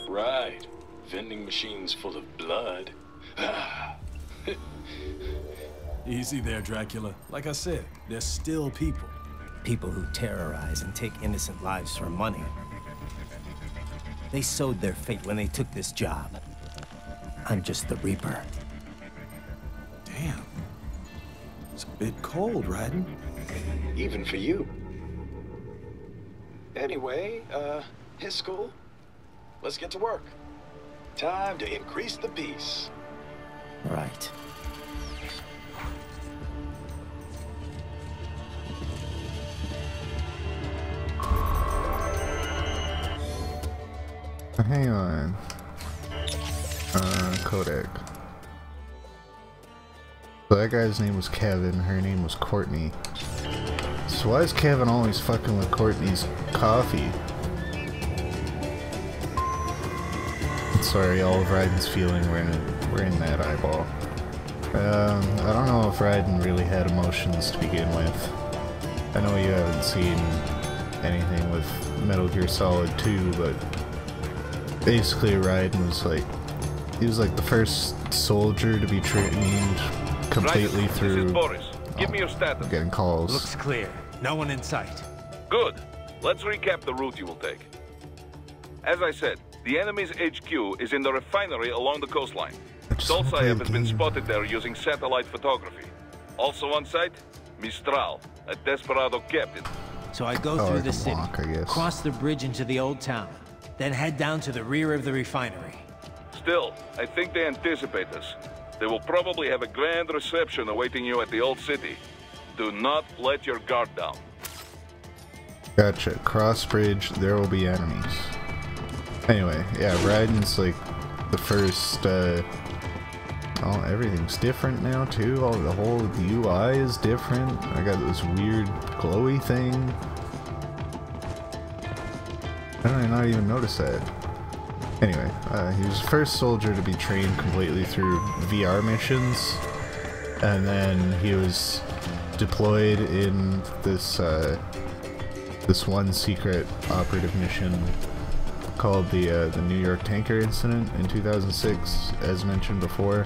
K: Right. Vending machines full of blood.
I: Easy there, Dracula. Like I said, they're still people.
E: People who terrorize and take innocent lives for money. They sowed their fate when they took this job. I'm just the Reaper.
I: Damn. It's a bit cold, Raiden.
K: Even for you. Anyway, his school. Let's get to work. Time to increase the peace.
E: Right.
A: Hang on. Kodak. So that guy's name was Kevin, her name was Courtney. So why is Kevin always fucking with Courtney's coffee? Sorry, all of Raiden's feeling were in that eyeball. I don't know if Raiden really had emotions to begin with. I know you haven't seen anything with Metal Gear Solid 2, but basically Raiden was like, he was like the first soldier to be trained completely through.
B: This is Boris. Give me your status.
A: Getting calls.
E: Looks clear. No one in sight.
B: Good. let's recap the route you will take. As I said, the enemy's HQ is in the refinery along the coastline. Solsayev has been spotted there using satellite photography. Also on site, Mistral, a desperado captain.
E: So I go through the city,
A: I guess.
E: cross the bridge into the old town, then head down to the rear of the refinery.
B: Still, I think they anticipate us. They will probably have a grand reception awaiting you at the old city. Do not let your guard down.
A: Gotcha. Cross bridge, there will be enemies. Anyway, yeah, Raiden's like the first, oh, everything's different now too. The whole UI is different. I got this weird glowy thing. How did I not even notice that? Anyway, he was the first soldier to be trained completely through VR missions, and then he was deployed in this this one secret operative mission called the New York tanker incident in 2006, as mentioned before.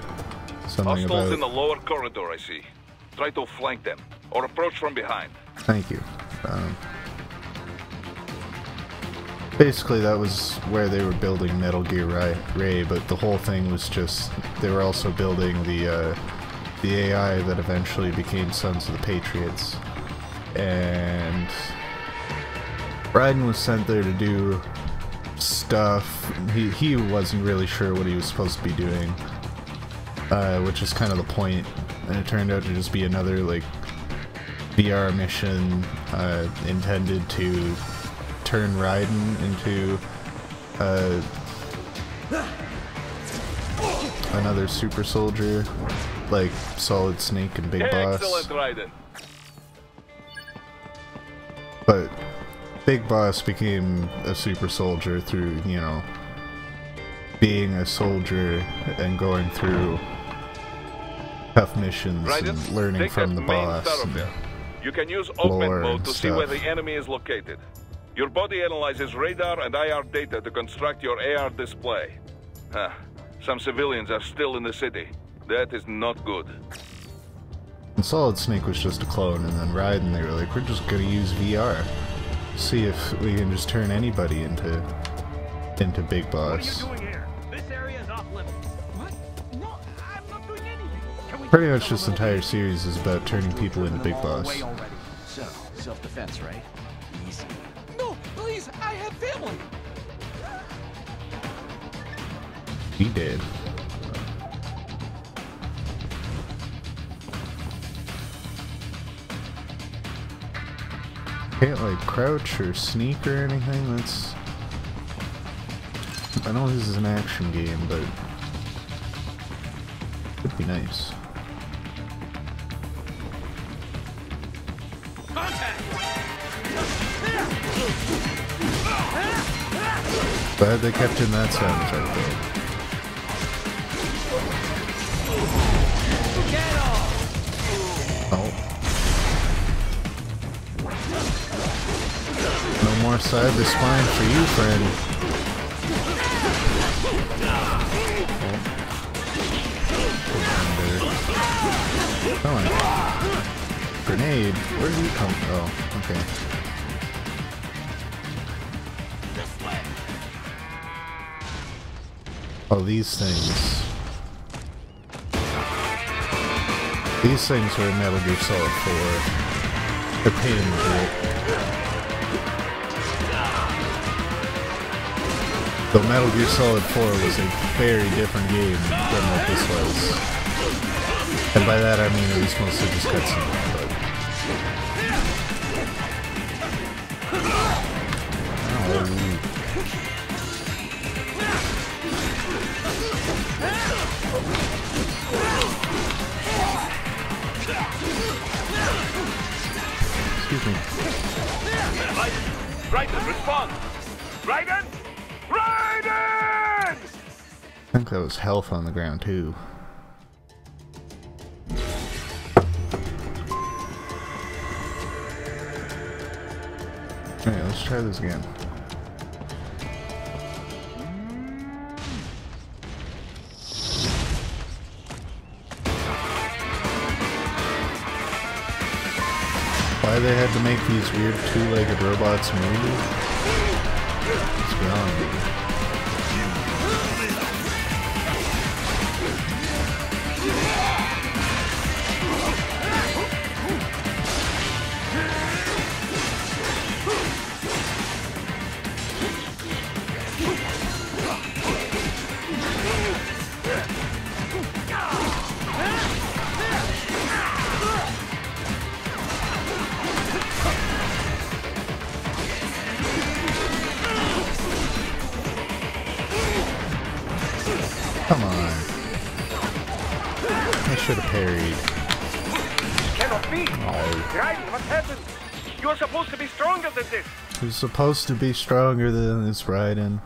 A: Something
B: Hostiles
A: about...
B: in the lower corridor, I see. Try to flank them, or approach from behind.
A: Thank you. Basically, that was where they were building Metal Gear Ray, but the whole thing was just they were also building the AI that eventually became Sons of the Patriots, and Raiden was sent there to do stuff. He wasn't really sure what he was supposed to be doing, which is kind of the point, and it turned out to just be another like VR mission intended to turn Raiden into another super soldier like Solid Snake and Big Boss.
B: Excellent, Raiden.
A: But Big Boss became a super soldier through, you know, being a soldier and going through tough missions
B: Raiden,
A: and learning from the boss.
B: You can use augment
A: lore
B: mode to
A: and
B: see where
A: stuff.
B: the enemy is located. Your body analyzes radar and IR data to construct your AR display. Huh. Some civilians are still in the city. That is not good.
A: And Solid Snake was just a clone, and then Raiden, they were like, we're just gonna use VR. See if we can just turn anybody into Big Boss.
J: What are you doing here? This area is off limits. What? No, I'm not doing anything.
A: Pretty much this entire series is about turning people into Big Boss.
L: So, self-defense, right? Easy.
J: No, please, I have family.
A: He did. Can't like crouch or sneak or anything. That's... I know this is an action game, but it'd be nice. Glad they kept in that sound effect though. Oh. No more side to spine for you, friend. Oh. Come on. Grenade? Where did you come from? Oh, okay. Oh, these things. These things were in Metal Gear Solid 4. They're pain in the butt. Though Metal Gear Solid 4 was a very different game than what this was. And by that I mean it was mostly just cutscenes, but... Oh. Excuse me.
B: Raiden, respond! Raiden! Raiden!
A: I think that was health on the ground too. Alright, let's try this again. why they had to make these weird two-legged robots move? It's beyond me. Come on. I should have parried.
B: Cannot be. Raiden, what happened? You're supposed to be stronger than this.
A: He's supposed to be stronger than this Raiden.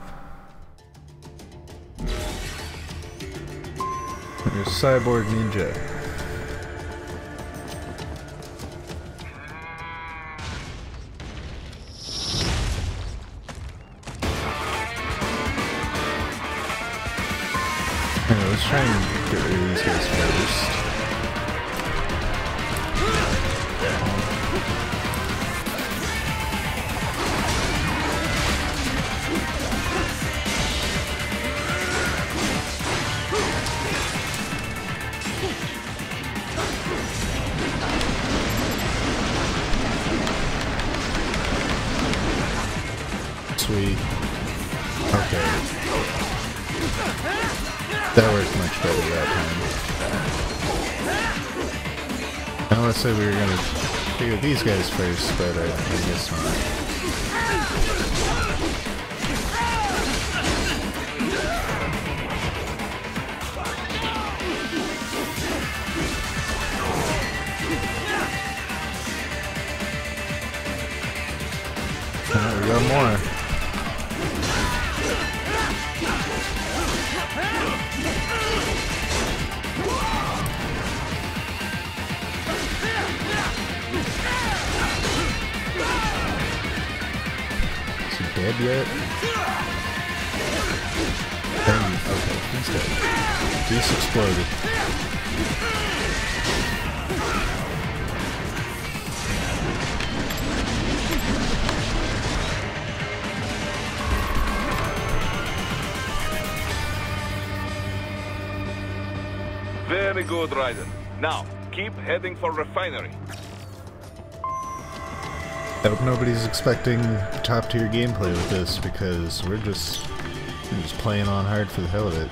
A: You're a cyborg ninja. Anyway, let's try and get rid of these guys first. Sweet. Okay. That worked much better that time. I want to say we were gonna figure these guys first, but I guess not. We got more. Is he dead yet? Okay, he's dead. He's exploded.
G: Very good, Raiden. Now, keep heading for refinery.
A: I hope nobody's expecting top-tier gameplay with this, because we're just playing on hard for the hell of it.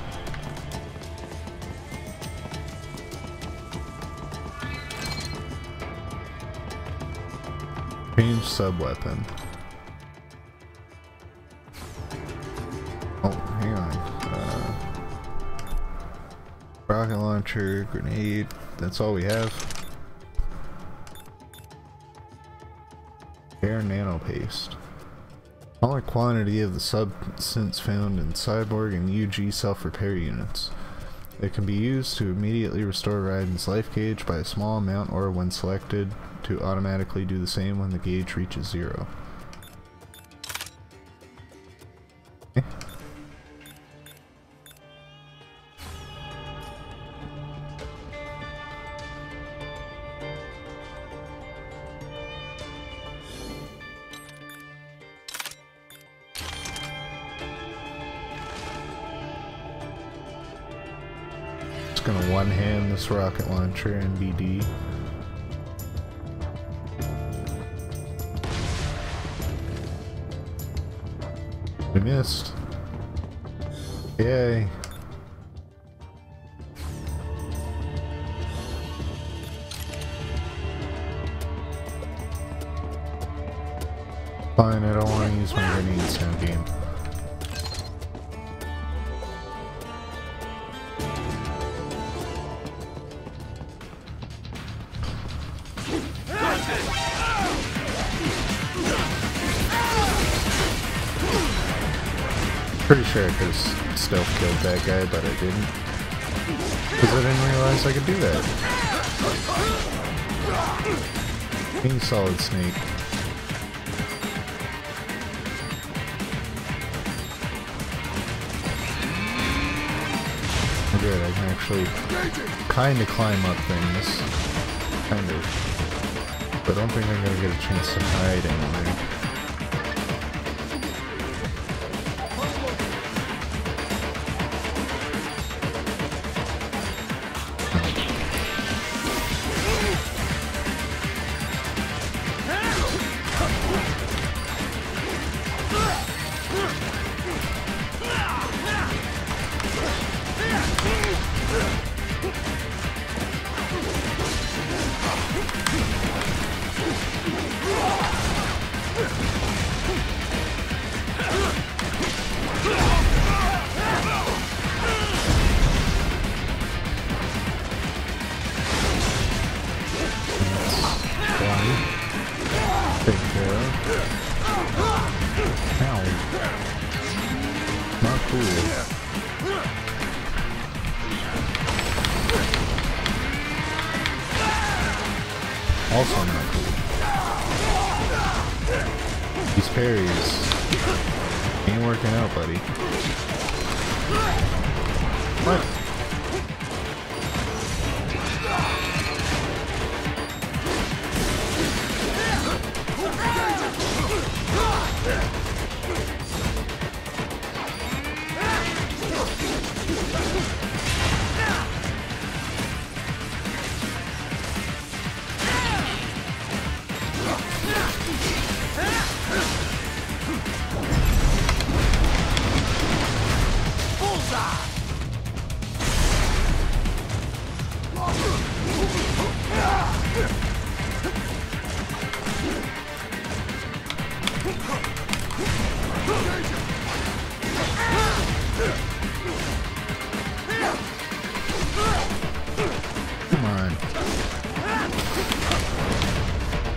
A: Change sub-weapon. Oh, hang on. Rocket launcher, grenade, that's all we have. Air nano paste. Smaller quantity of the substance found in Cyborg and UG self-repair units. It can be used to immediately restore Raiden's life gauge by a small amount, or when selected, to automatically do the same when the gauge reaches 0. Okay. Gonna one-hand this rocket launcher and BD. We missed. Yay. Fine, I don't want to use my grenades now, game. Pretty sure I could have stealth killed that guy, but I didn't. Because I didn't realize I could do that. Being Solid Snake. Good, I can actually kind of climb up things. Kind of. I don't think I'm gonna get a chance to hide anywhere. Also not cool. These parries ain't working out, buddy. What? Come on.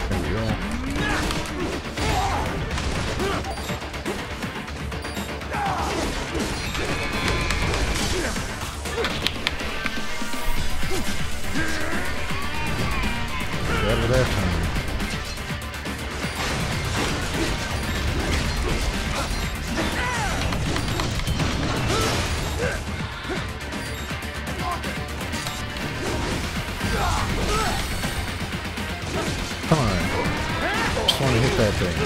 A: There we go. Get out of that time. Come on. Just want to hit that thing.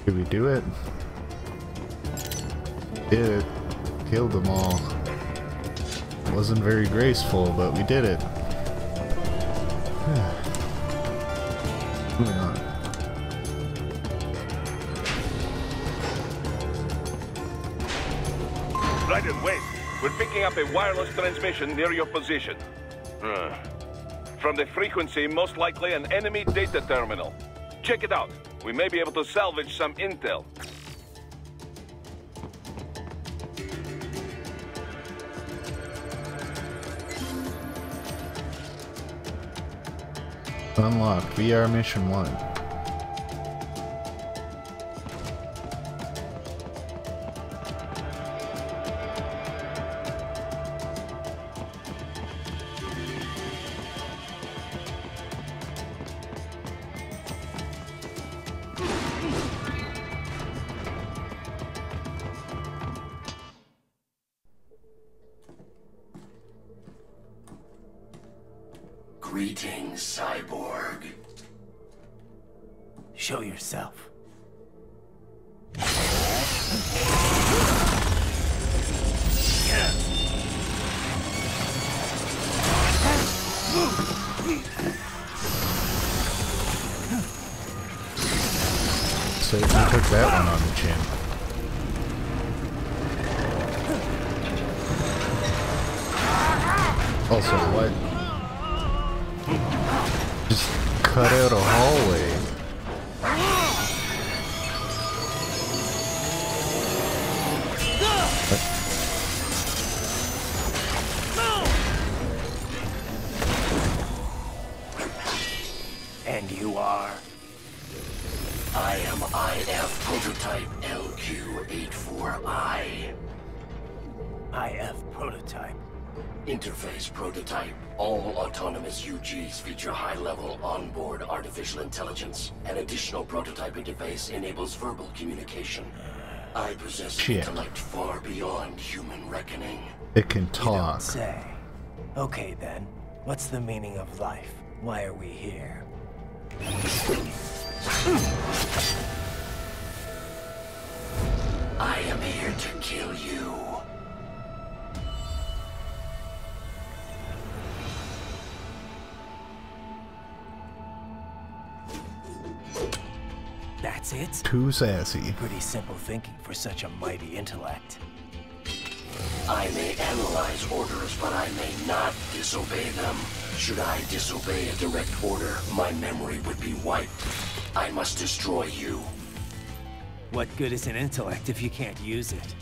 A: Did we do it? Did it. Killed them all. Wasn't very graceful, but we did it. Moving on.
B: Right away. We're picking up a wireless transmission near your position. From the frequency, most likely an enemy data terminal. Check it out. We may be able to salvage some intel.
A: Unlocked. VR Mission 1.
M: Greetings, cyborg.
E: Show yourself.
A: So you took that one on the chin. Also, what? Just cut out a hallway.
M: And you are? I am IF Prototype LE. RQ-84I.
E: IF prototype.
M: Interface prototype. All autonomous UGs feature high-level onboard artificial intelligence. An additional prototype interface enables verbal communication. I possess intellect far beyond human reckoning.
A: It can
E: You
A: talk.
E: don't say. Okay then, what's the meaning of life? Why are we here?
M: I am here to kill you.
E: That's it?
A: Too sassy.
E: Pretty simple thinking for such a mighty intellect.
M: I may analyze orders, but I may not disobey them. Should I disobey a direct order, my memory would be wiped. I must destroy you.
E: What good is an intellect if you can't use it?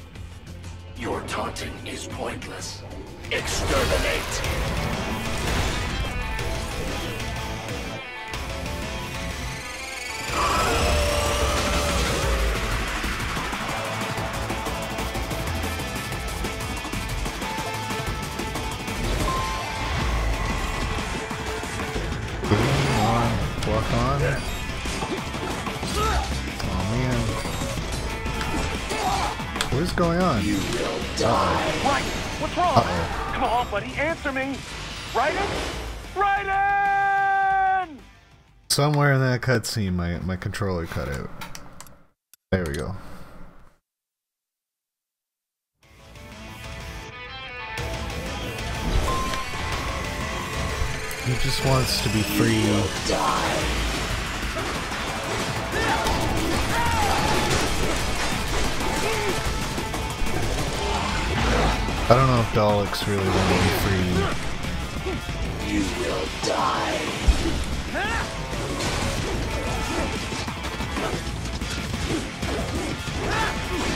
M: Your taunting is pointless. Exterminate!
A: Walk on. Oh man. What is going on?
M: You will die.
B: Right! What's wrong? Come on, buddy, answer me! Raiden? Raiden!
A: Somewhere in that cutscene, my controller cut out. There we go. He just wants to be free. I don't know if Daleks really want to be free.
M: You will die.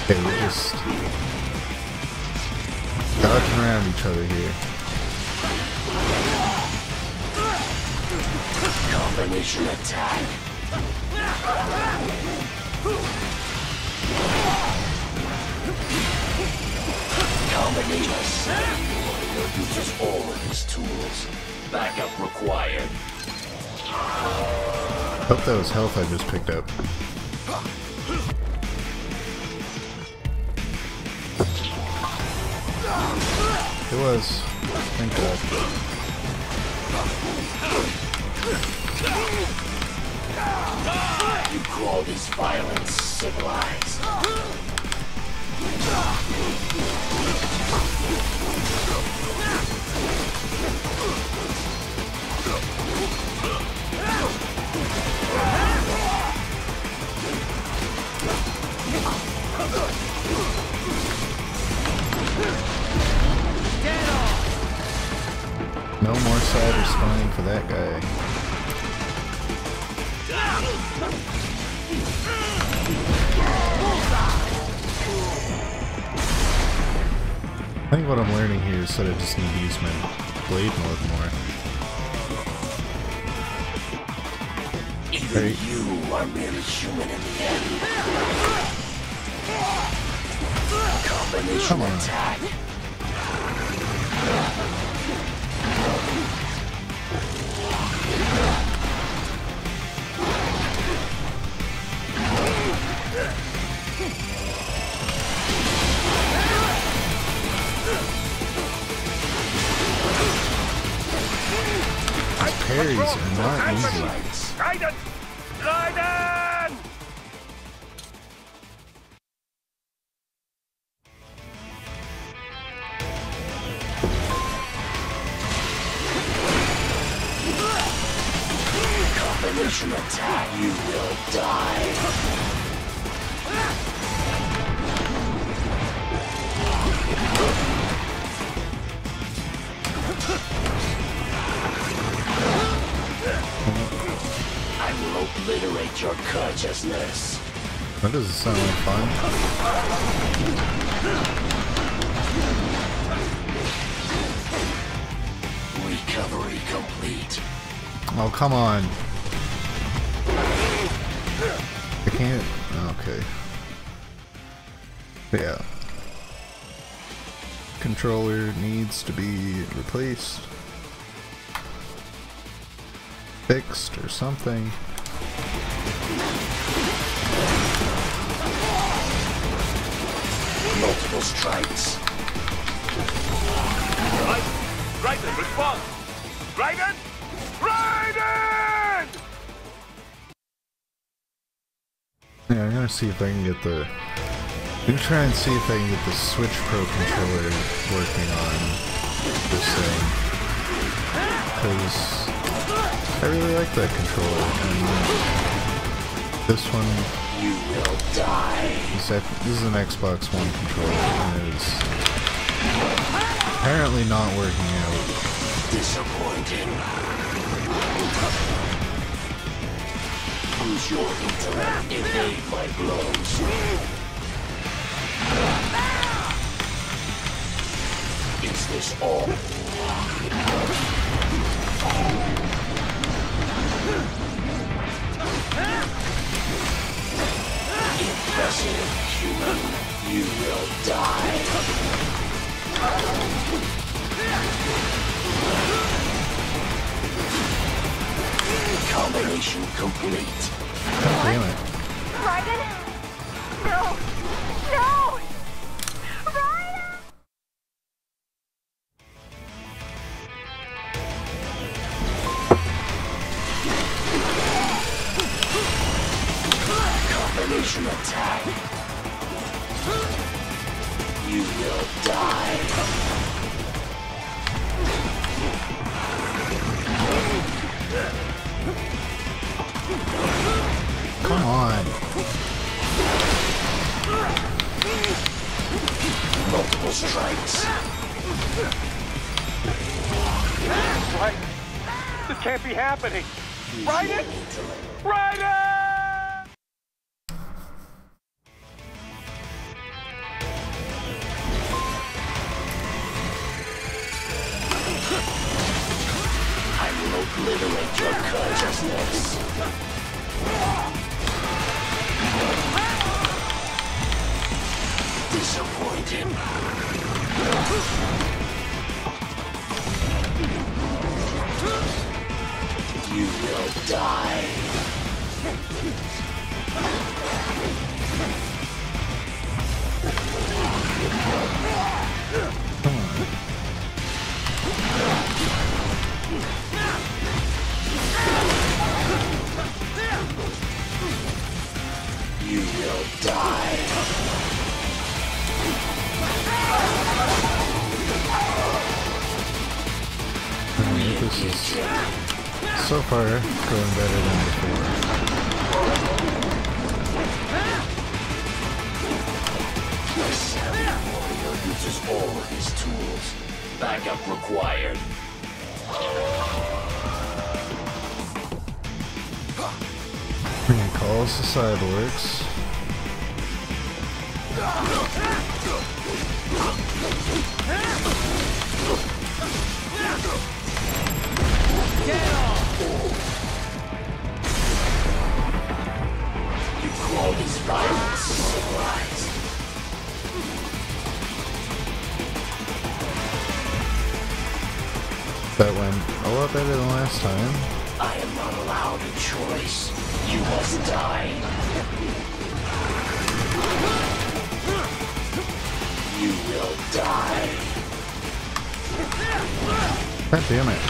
A: Okay, we're just dodging around each other here.
M: Combination attack. Combination attack. Uses all of his tools. Backup required.
A: Hope that was health I just picked up. It was. Thank God.
M: You call this violence civilized?
A: No more side responding for that guy. I think what I'm learning here is that I just need to use my blade mode more.
M: Even you are merely human in the end. Combination attack.
A: Parries are not easy.
B: Raiden! Raiden!
M: Combination attack. You will die. I will obliterate your consciousness.
A: That doesn't sound like fun.
M: Recovery complete.
A: Oh, come on. I can't. Okay. Yeah. Controller needs to be replaced. Fixed or something.
M: Multiple strikes.
B: Raiden, respond! Raiden! Raiden!
A: Yeah, I'm gonna see if I can get the... I'm gonna try and see if I can get the Switch Pro controller working on this thing. Because I really like that controller. And this one...
M: You will die.
A: This is an Xbox One controller, and it is apparently not working out.
M: Disappointing. Use your intellect, evade my blows. Is this all? Impressive, human. You will die. Combination complete.
A: God damn it.
J: Raiden? No! No! Raiden!
M: Combination attack. You will die.
A: Come on.
M: Multiple strikes.
B: Right. This can't be happening. Raiden! Raiden!
M: I will obliterate your consciousness. Disappointing. You will die. You will die.
A: This is so far going better than before.
M: The savvy warrior uses all of his tools. Backup required.
A: He calls the cyborgs.
M: You call these violence civilized.
A: That went a lot better than last time.
M: I am not allowed a choice. You must die. You will die.
A: God damn it.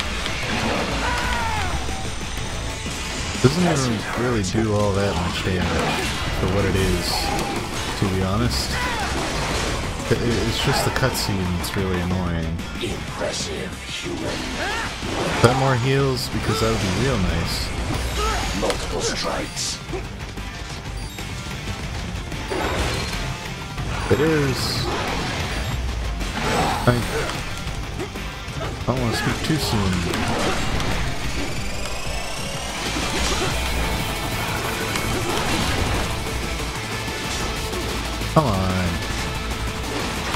A: Doesn't even really do all that much damage for what it is, to be honest. It's just the cutscene that's really annoying.
M: Impressive, human.
A: That more heals, because that would be real nice.
M: Multiple strikes.
A: It is. I don't want to speak too soon. Come on.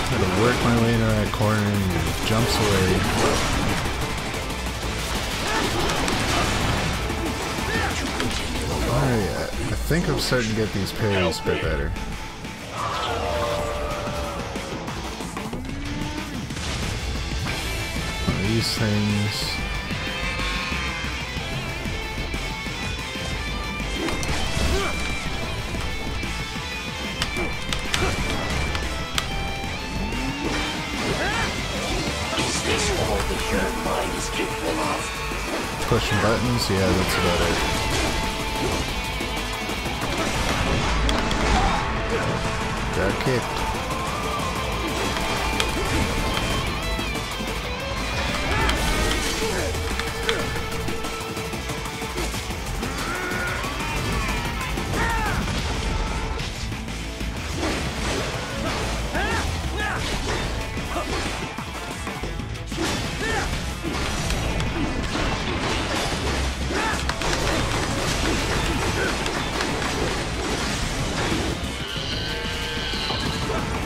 A: Gotta work my way into that corner and he jumps away. Alright, I think I'm starting to get these parries a bit better. these things.
M: Is this all the human mind is capable of?
A: Pushing buttons? Yeah, that's about it. Got kicked.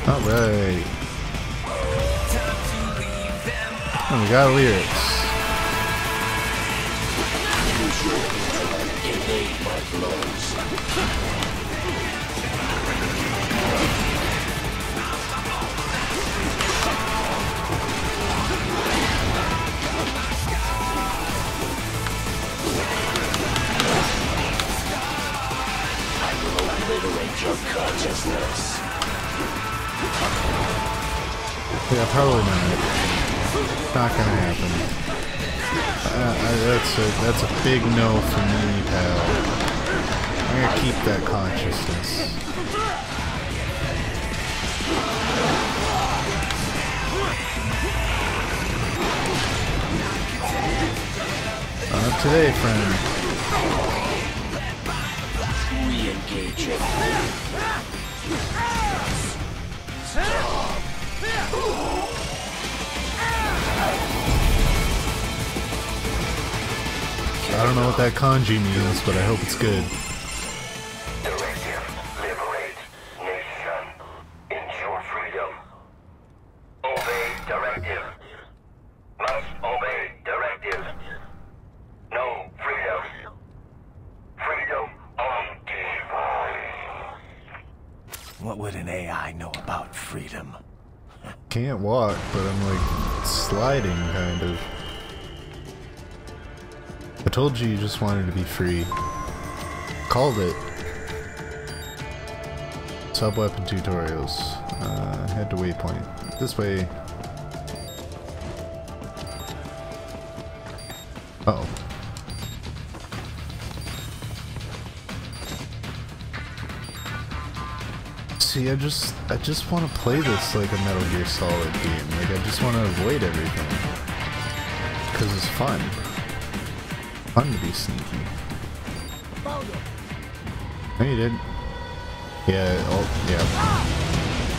A: Alright. And we got lyrics.
M: I will obliterate your consciousness.
A: Yeah, probably not. Not gonna happen. That's a big no for me, pal. I'm gonna keep that consciousness. Not today, friend.
M: Re-engage it.
A: I don't know what that kanji means, but I hope it's good.
M: Directive. Liberate. Nation. Ensure freedom. Obey directive. Must obey directive. No freedom. Freedom on device.
D: What would an AI know about freedom?
A: Can't walk, but I'm like sliding, kind of. I told you just wanted to be free. Called it. Sub-weapon tutorials. Head to waypoint. This way. Uh-oh. See, I just want to play this like a Metal Gear Solid game. Like, I just want to avoid everything. Because it's fun. Fun to be sneaky. No, you didn't. Yeah, oh, yeah.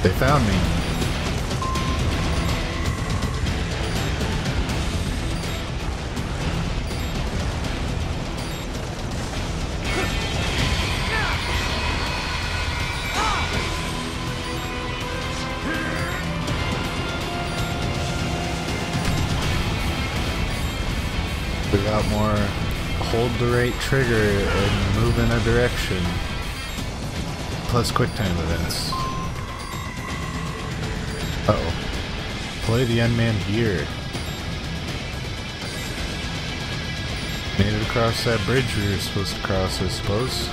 A: They found me. We got more hold the right trigger and move in a direction. Plus quick time events. Uh-oh. Play the unmanned gear. Made it across that bridge we were supposed to cross, I suppose.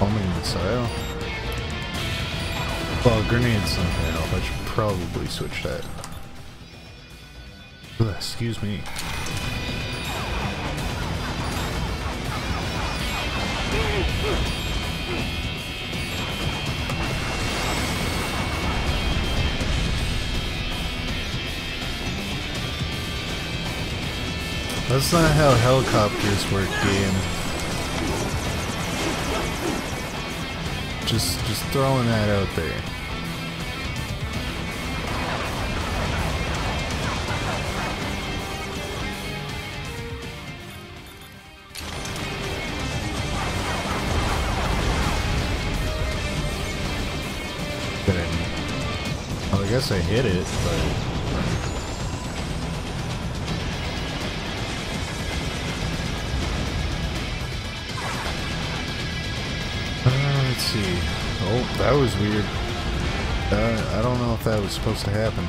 A: Homing missile. Well, grenades not gonna help. I should probably switch that. Ugh, excuse me. That's not how helicopters work, game. Just throwing that out there. Well, I guess I hit it, but... let's see. Oh, that was weird. I don't know if that was supposed to happen.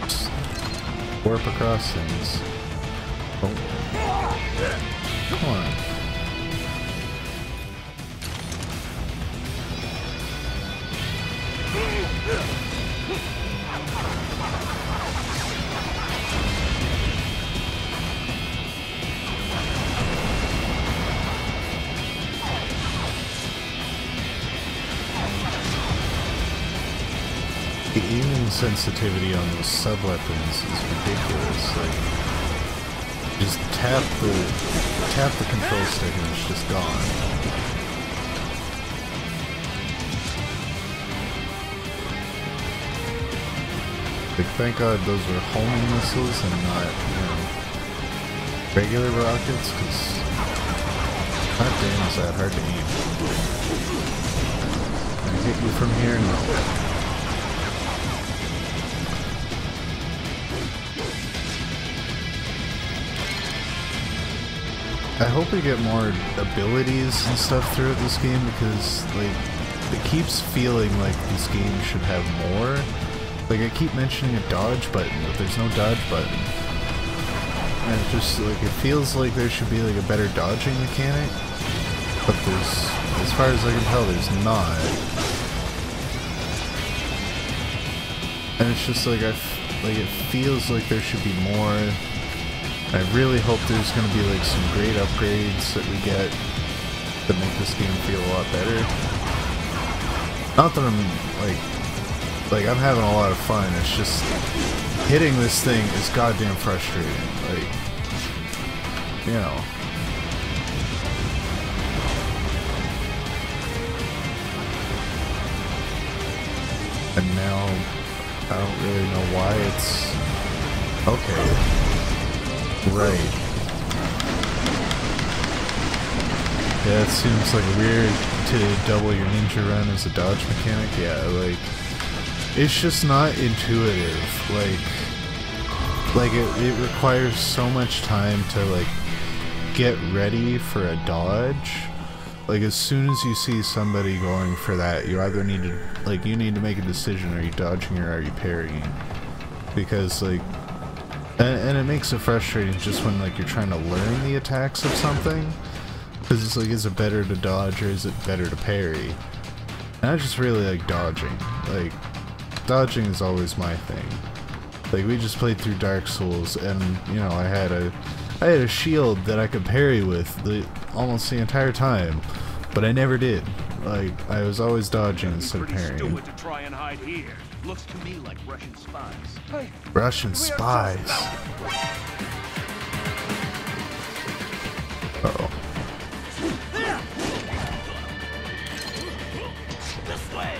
A: Just warp across things. Oh. Come on. The aiming sensitivity on those sub-weapons is ridiculous. Like, just tap the control stick and it's just gone. Like, thank God those were homing missiles and not, you know, regular rockets, because god damn is that hard to aim. Can I hit you from here? No. I hope we get more abilities and stuff throughout this game, because like it keeps feeling like this game should have more. Like I keep mentioning a dodge button, but there's no dodge button. And it just like it feels like there should be like a better dodging mechanic, but there's, as far as I can tell, there's not. And it's just like it feels like there should be more. I really hope there's going to be like some great upgrades that we get that make this game feel a lot better. Not that I'm like I'm having a lot of fun, it's just hitting this thing is goddamn frustrating. Like, you know. And now I don't really know why it's okay. Right. Yeah, it seems like weird to double your ninja run as a dodge mechanic. Yeah, like it's just not intuitive. Like it requires so much time to like get ready for a dodge. Like as soon as you see somebody going for that, you either need to make a decision: are you dodging or are you parrying? Because like. And it makes it frustrating just when like you're trying to learn the attacks of something, because it's like, is it better to dodge or is it better to parry? And I just really like dodging. Like dodging is always my thing. Like we just played through Dark Souls, and you know I had a shield that I could parry with almost the entire time, but I never did. Like I was always dodging instead of parrying.
N: To try and hide here. Looks to me like Russian spies. Hey,
A: Russian spies. Uh-oh.
N: This way.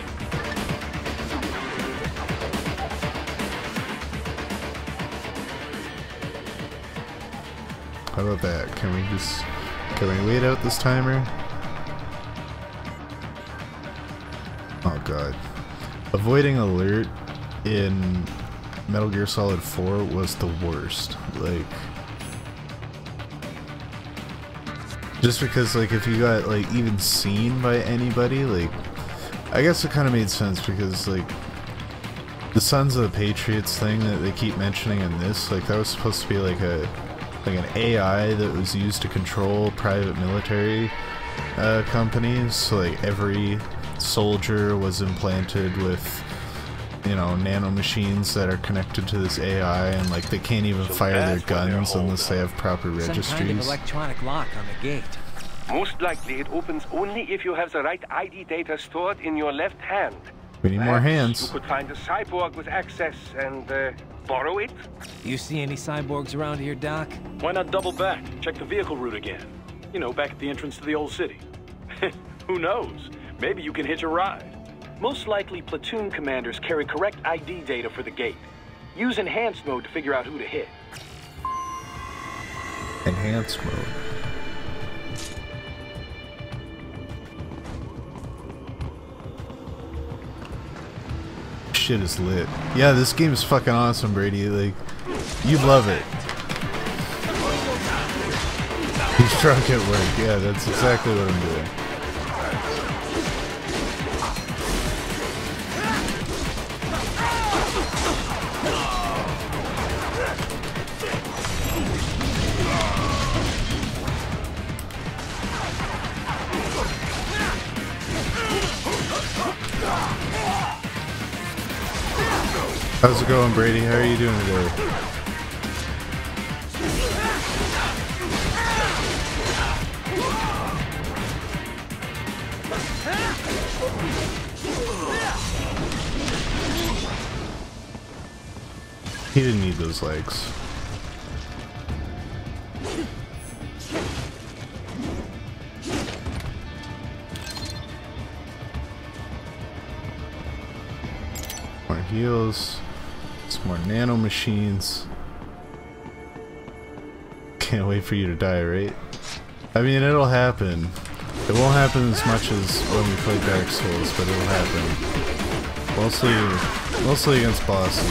A: How about that? Can we wait out this timer? Oh god. Avoiding alert in Metal Gear Solid 4 was the worst. Like, just because like if you got like even seen by anybody, like I guess it kind of made sense because like the Sons of the Patriots thing that they keep mentioning in this, like that was supposed to be like an AI that was used to control private military companies. So like every soldier was implanted with, you know, nanomachines that are connected to this AI, and like they can't even fire their guns unless they have proper registries.
O: Some kind of electronic lock on the gate.
B: Most likely it opens only if you have the right ID data stored in your left hand.
A: We need more hands.
B: You could find a cyborg with access and borrow it.
O: You see any cyborgs around here, Doc?
K: Why not double back? Check the vehicle route again. You know, back at the entrance to the old city. Who knows? Maybe you can hitch a ride. Most likely, platoon commanders carry correct ID data for the gate. Use enhanced mode to figure out who to hit.
A: Enhanced mode. Shit is lit. Yeah, this game is fucking awesome, Brady. Like, you'd love it. He's drunk at work. Yeah, that's exactly what I'm doing. How's it going, Brady? How are you doing today? He didn't need those legs. More heals. Some more nano machines. Can't wait for you to die, right? I mean, it'll happen. It won't happen as much as when we play Dark Souls, but it'll happen. Mostly against bosses.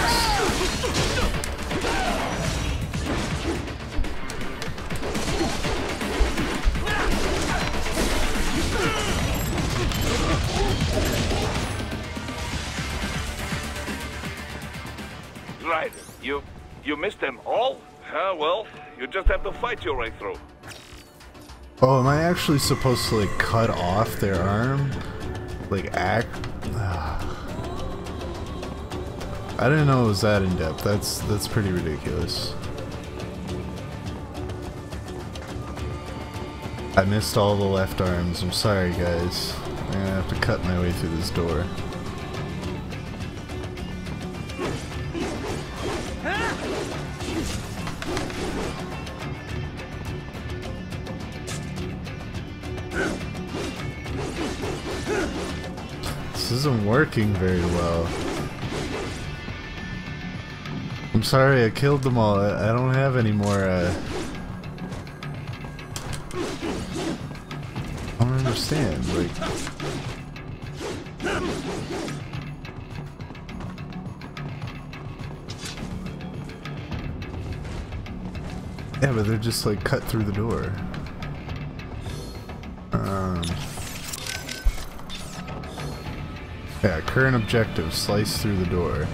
B: Right. You missed them all? Well, you just have to fight your way through.
A: Oh, am I actually supposed to like cut off their arm? Like I didn't know it was that in depth. That's pretty ridiculous. I missed all the left arms. I'm sorry, guys. I'm gonna have to cut my way through this door. This isn't working very well. I'm sorry, I killed them all. I don't have any more, I don't understand, like... Yeah, but they're just, like, cut through the door. Yeah, current objective, slice through the door.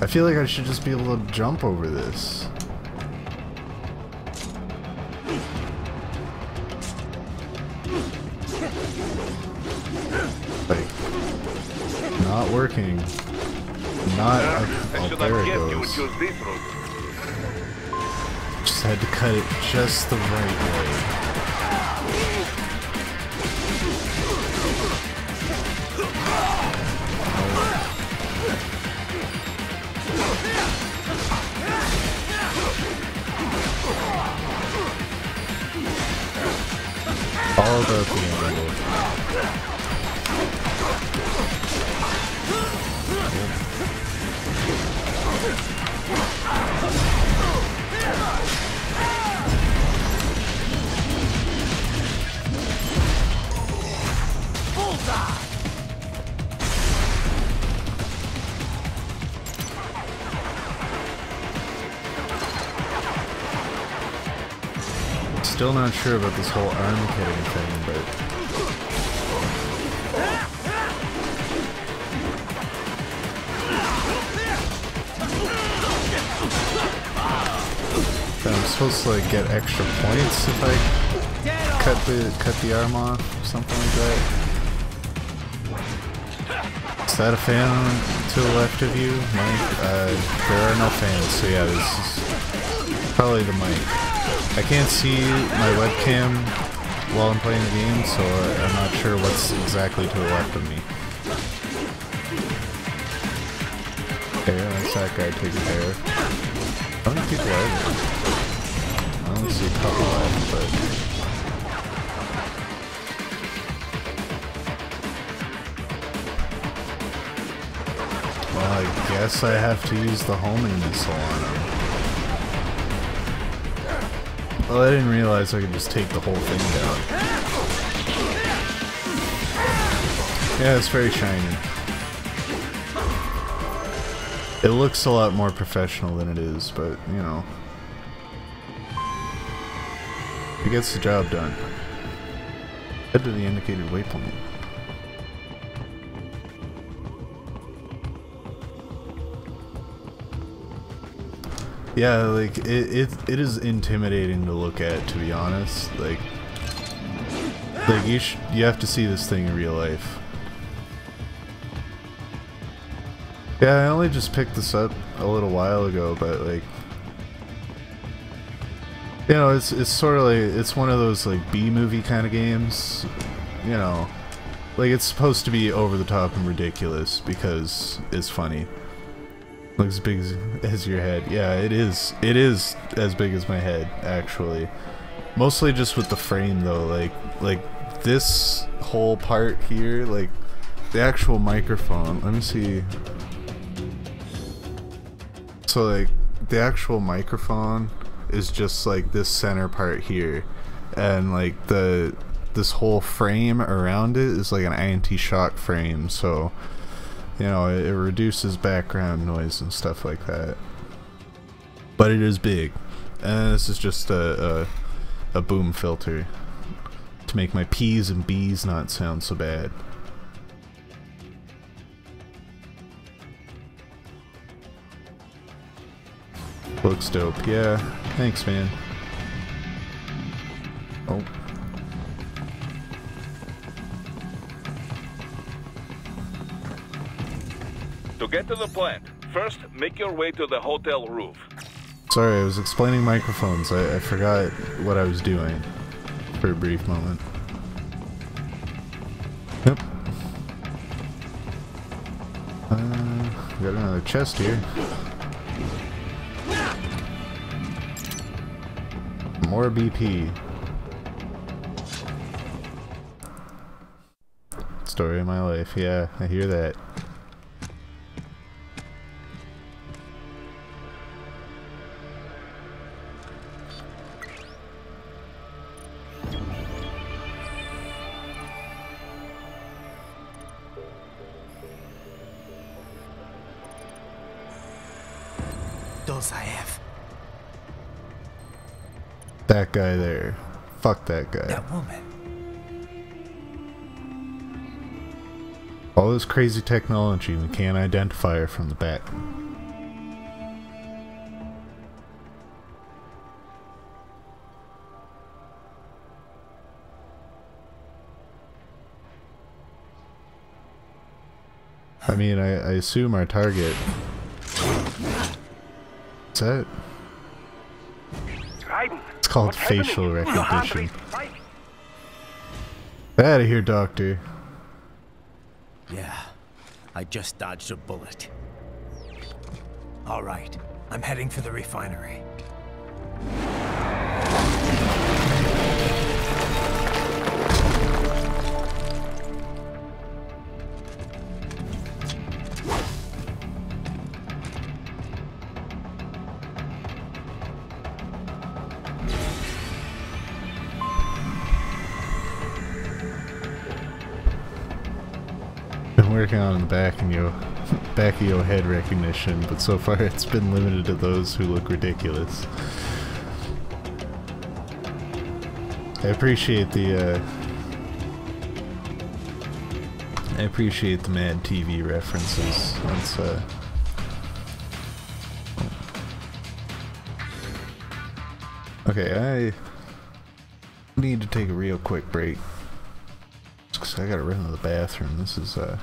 A: I feel like I should just be able to jump over this. Like, not working. Not. Oh, there it goes. Just had to cut it just the right way. All about the angle. Still not sure about this whole arm cutting thing, but I'm supposed to like get extra points if I cut the arm off, something like that. Is that a fan to the left of you, Mike? There are no fans, so yeah, this is probably the mic. I can't see my webcam while I'm playing the game, so I'm not sure what's exactly to the left of me. Okay, that's that guy taking care of. How many people are there? I only see a couple left, but... Well, I guess I have to use the homing missile on him. Well, I didn't realize I could just take the whole thing down. Yeah, it's very shiny. It looks a lot more professional than it is, but, you know. It gets the job done. Head to the indicated waypoint. Yeah, like, it is intimidating to look at, to be honest. Like you have to see this thing in real life. Yeah, I only just picked this up a little while ago, but like, you know, it's sort of like, it's one of those like B-movie kind of games, you know, like it's supposed to be over the top and ridiculous because it's funny. Looks as big as your head. Yeah, it is as big as my head, actually. Mostly just with the frame though, like this whole part here, like the actual microphone. Let me see. So like the actual microphone is just like this center part here, and like this whole frame around it is like an anti-shock frame, so you know it reduces background noise and stuff like that. But it is big, and this is just a boom filter to make my P's and B's not sound so bad. Looks dope. Yeah, thanks, man. Oh.
G: To get to the plant, first make your way to the hotel roof.
A: Sorry, I was explaining microphones. I forgot what I was doing for a brief moment. Yep. We got another chest here. More BP. Story of my life. Yeah, I hear that.
E: Those I have.
A: That guy there. Fuck that guy.
E: That woman.
A: All this crazy technology, we can't identify her from the back. I mean, I assume our target... What's that? It's called facial recognition. Get out of here, Doctor.
E: Yeah, I just dodged a bullet. All right, I'm heading for the refinery.
A: Working on the back of your head recognition, but so far it's been limited to those who look ridiculous. I appreciate the Mad TV references. That's okay, I need to take a real quick break. Cause I gotta run to the bathroom. This is a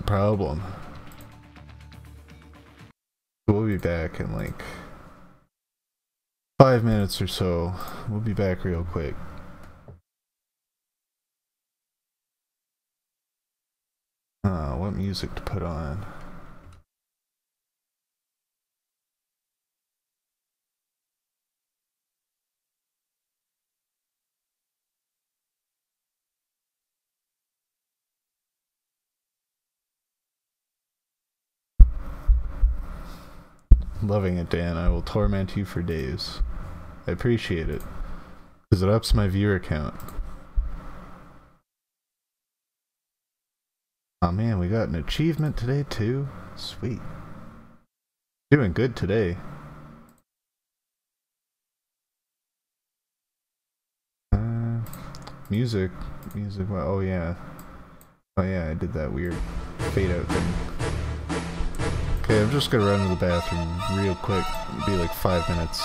A: problem. We'll be back in like 5 minutes or so. We'll be back real quick. What music to put on? Loving it, Dan. I will torment you for days. I appreciate it, because it ups my viewer count. Oh man, we got an achievement today too. Sweet. Doing good today. Music. Well, oh yeah, I did that weird fade out thing. Okay, I'm just gonna run to the bathroom real quick. It'll be like 5 minutes.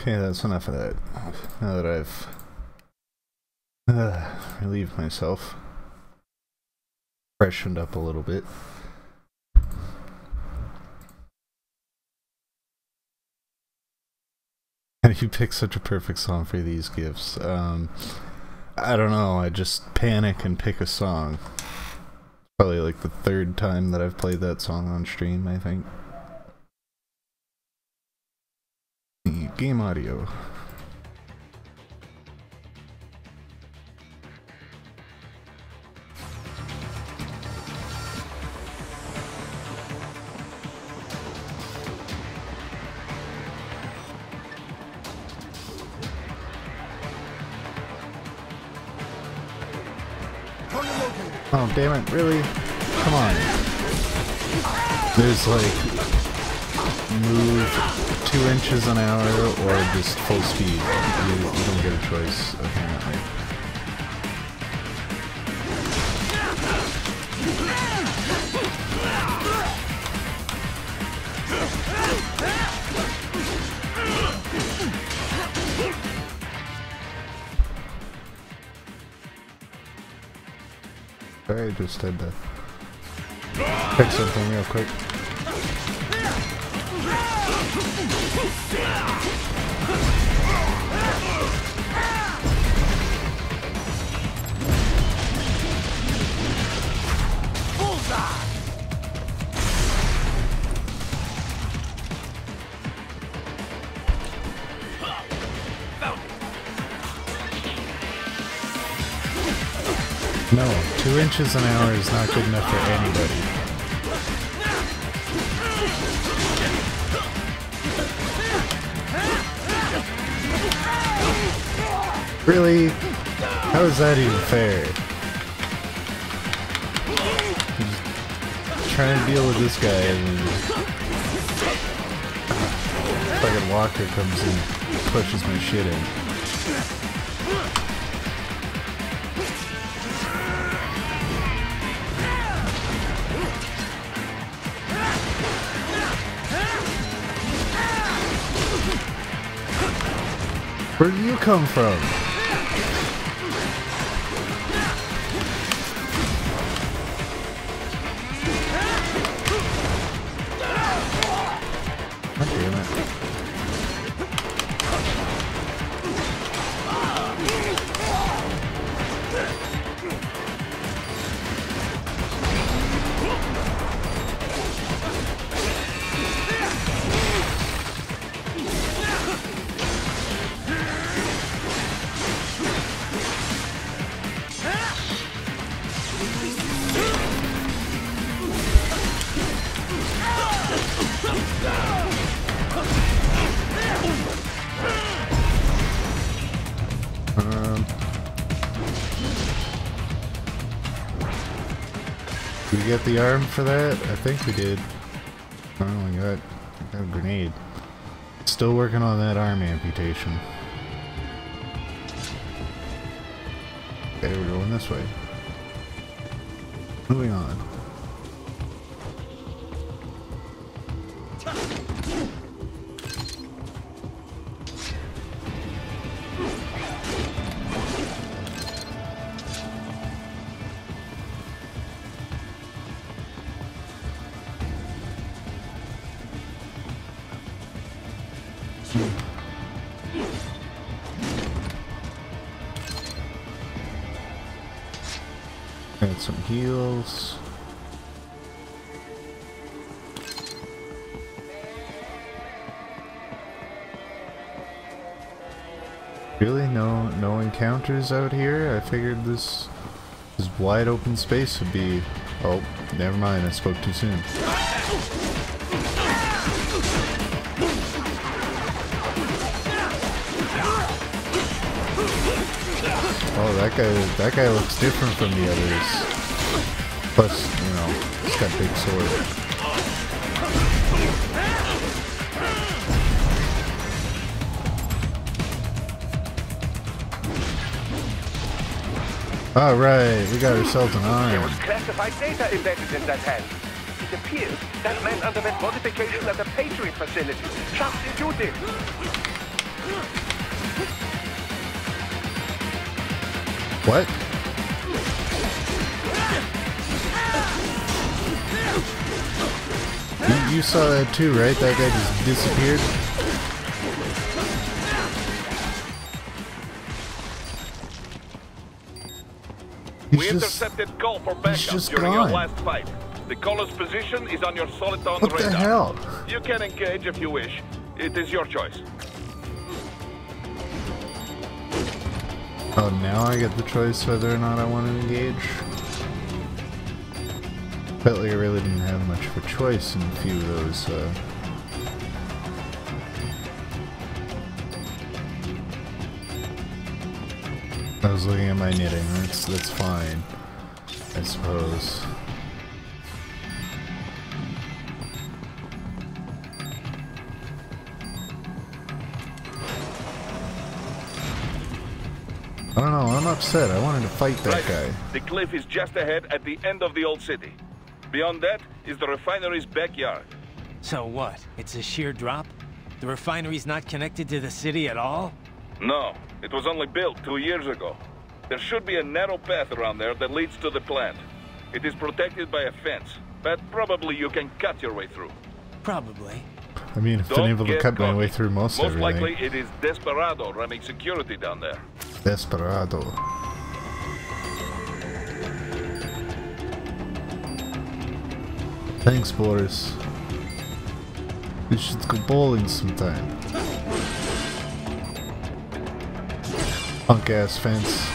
A: Okay, that's enough of that. Now that I've relieved myself, freshened up a little bit. How do you pick such a perfect song for these gifts? I don't know, I just panic and pick a song. Probably like the third time that I've played that song on stream, I think. Game audio. Oh, damn it, really? Come on. There's like, move 2 inches an hour or just full speed. You don't get a choice, apparently. I just had to pick something real quick. No, 2 inches an hour is not good enough for anybody. Really? How is that even fair? Just trying to deal with this guy and fucking Walker comes and pushes my shit in. Where do you come from? God damn it. Did we get the arm for that? I think we did. Oh, we got a grenade. Still working on that arm amputation. Okay, we're going this way. Moving on. Got some heals. Really? No encounters out here? I figured this wide open space would be... Oh, never mind, I spoke too soon. Oh, that guy looks different from the others. Plus, you know, he's got a big sword. Alright, we got ourselves an arm.
B: There was classified data embedded in that hand. It appears that man underwent modification at the Patriot facility, just as you did.
A: What? You saw that too, right? That guy just disappeared?
B: We intercepted call for backup during your last fight. The caller's position is on your Soliton radar.
A: What the hell?
B: You can engage if you wish. It is your choice.
A: Oh, now I get the choice whether or not I want to engage. Felt like I really didn't have much of a choice in a few of those. I was looking at my knitting. That's fine, I suppose. I don't know, I'm upset. I wanted to fight that guy.
B: The cliff is just ahead at the end of the old city. Beyond that is the refinery's backyard.
O: So what? It's a sheer drop? The refinery's not connected to the city at all?
B: No, it was only built 2 years ago. There should be a narrow path around there that leads to the plant. It is protected by a fence, but probably you can cut your way through.
O: Probably.
A: I mean, I've been able to cut my way through most everything.
B: Most likely it is Desperado running security down there.
A: Desperado. Thanks, Boris. We should go bowling sometime. Punk ass fence.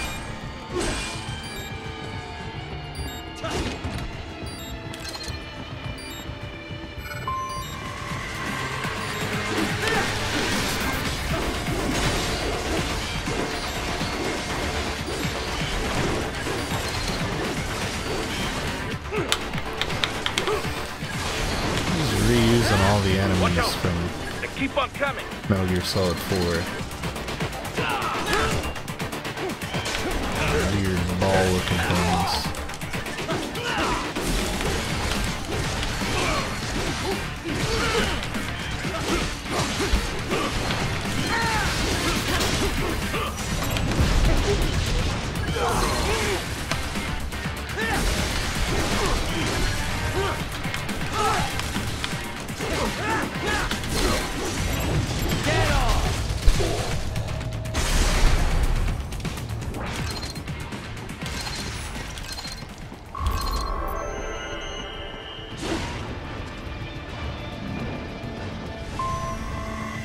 A: Reusing all the enemies from
B: keep on coming.
A: Metal Gear Solid 4. Weird ball-looking things.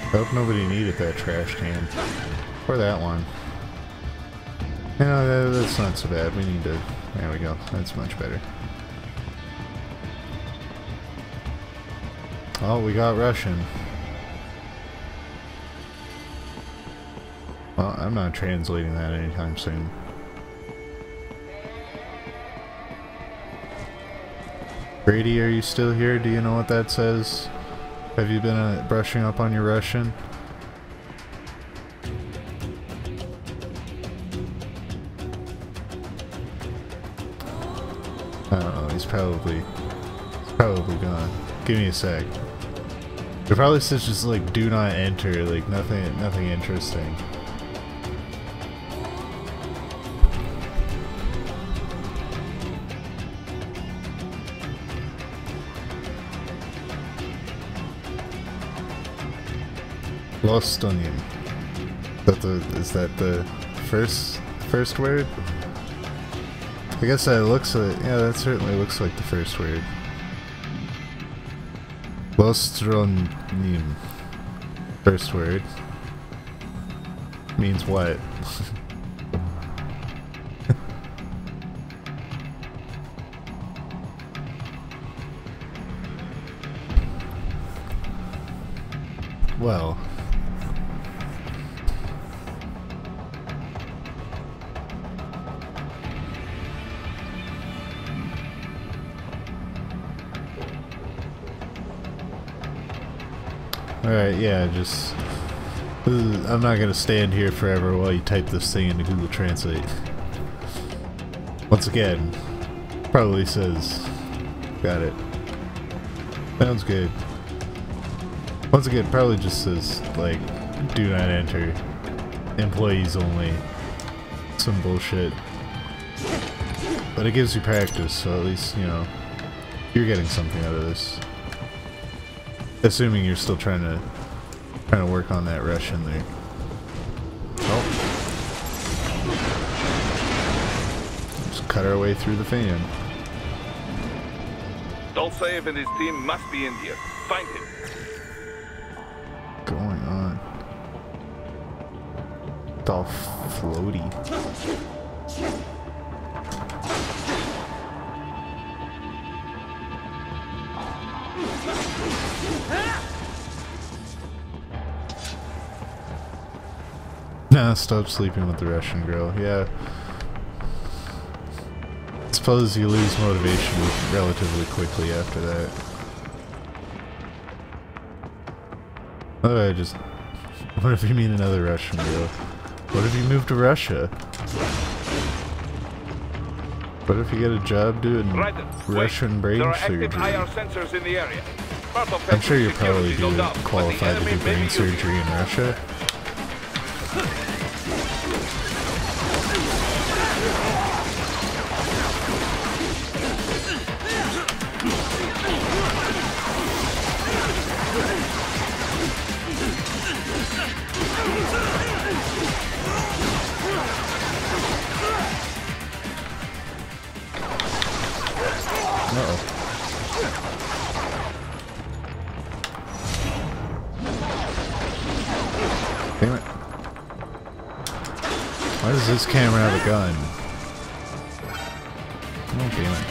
A: I hope nobody needed that trash can. Or that one. You know, that's not so bad. We need to... There we go. That's much better. Oh, we got Russian. Well, I'm not translating that anytime soon. Brady, are you still here? Do you know what that says? Have you been brushing up on your Russian? I don't know, he's probably gone. Give me a sec. It probably says just like do not enter, like nothing interesting. Lost on you. Is that the first word? I guess that looks like, yeah, that certainly looks like the first word. Lostronim. First word. Means what? Well. Alright, yeah, just... I'm not gonna stand here forever while you type this thing into Google Translate. Once again, probably says... Got it. Sounds good. Once again, probably just says, like, do not enter. Employees only. Some bullshit. But it gives you practice, so at least, you know, you're getting something out of this. Assuming you're still trying to work on that rush in there. Oh. Just cut our way through the fan.
G: Dolcev and his team must be in here. Find him.
A: Going on? It's all floaty. Nah, stop sleeping with the Russian girl. Yeah. Suppose you lose motivation relatively quickly after that. Oh, what if you meet another Russian girl? What if you move to Russia? What if you get a job doing Russian brain surgery?
G: Sensors in the area.
A: I'm sure you're probably qualified to do brain surgery in Russia. Damn it. Why does this camera have a gun? Oh, damn it.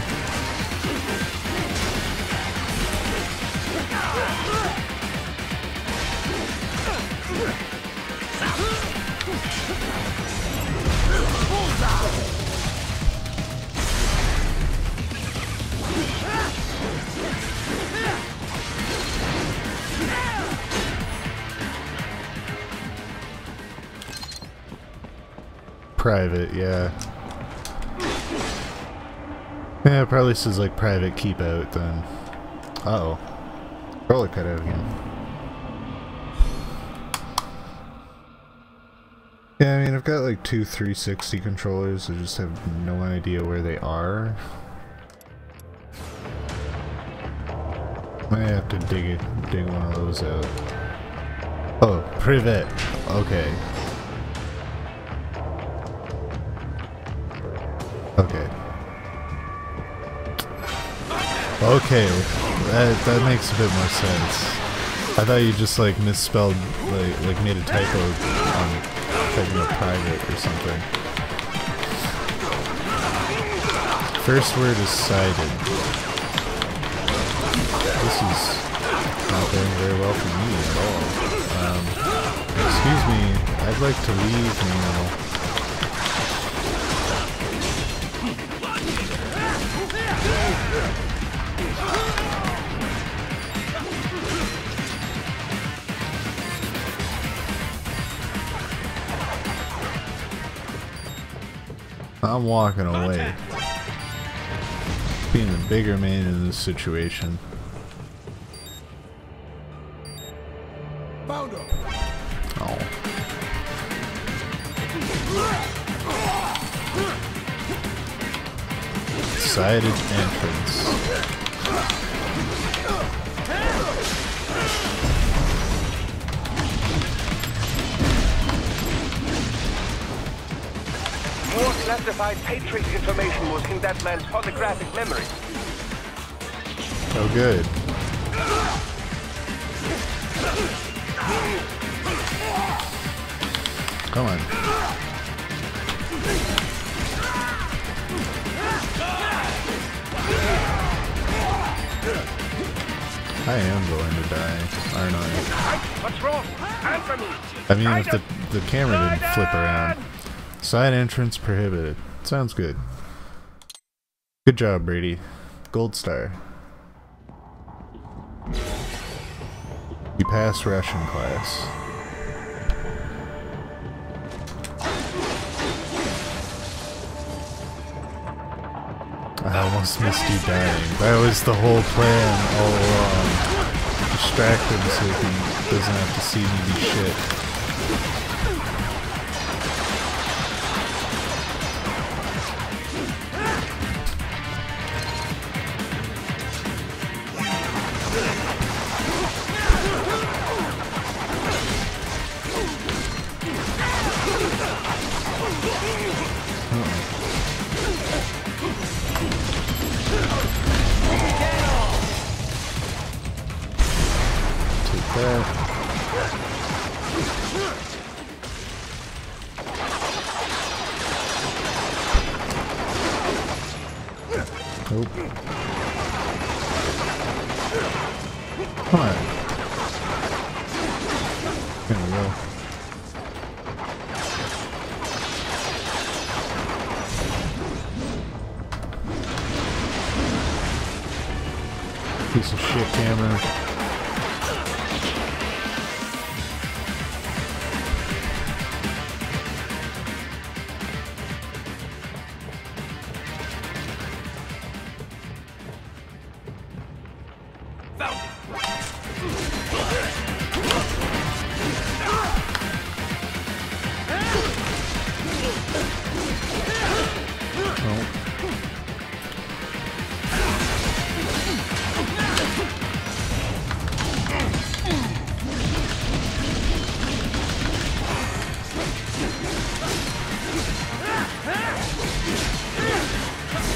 A: Private, yeah. Yeah, it probably says like private keep out then. Uh-oh. Controller cut out again. Yeah, I mean, I've got like two 360 controllers. I just have no idea where they are. I have to dig one of those out. Oh, privet. Okay. Okay. Okay, that makes a bit more sense. I thought you just like misspelled, like made a typo on typing up private or something. First word is sided. This is not going very well for me at all. Excuse me, I'd like to leave now. I'm walking away. Being the bigger man in this situation.
C: Found him.
A: Oh. Sided entrance.
B: More classified Patriot information was in that man's holographic memory.
A: Oh, good. Come on. I am going to die, aren't I?
B: What's wrong? Answer me.
A: I mean, if the camera didn't flip around. Side entrance prohibited. Sounds good. Good job, Brady. Gold star. You passed Russian class. I almost missed you dying. That was the whole plan all along. Distract him so he doesn't have to see me be shit. Nope. Come on. There we go. Piece of shit camera.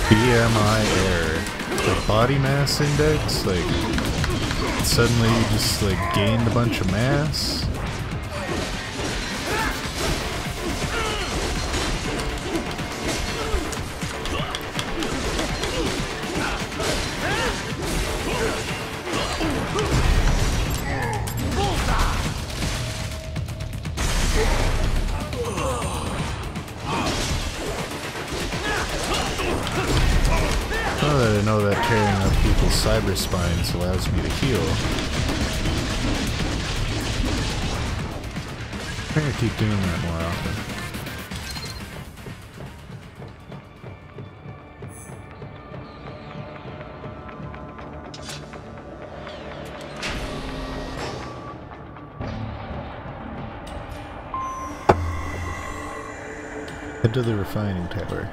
A: BMI error. The body mass index, like, suddenly you just, like, gained a bunch of mass. Now that I know that tearing up people's cyber spines allows me to heal, I'm gonna keep doing that more often. Head to the refining tower.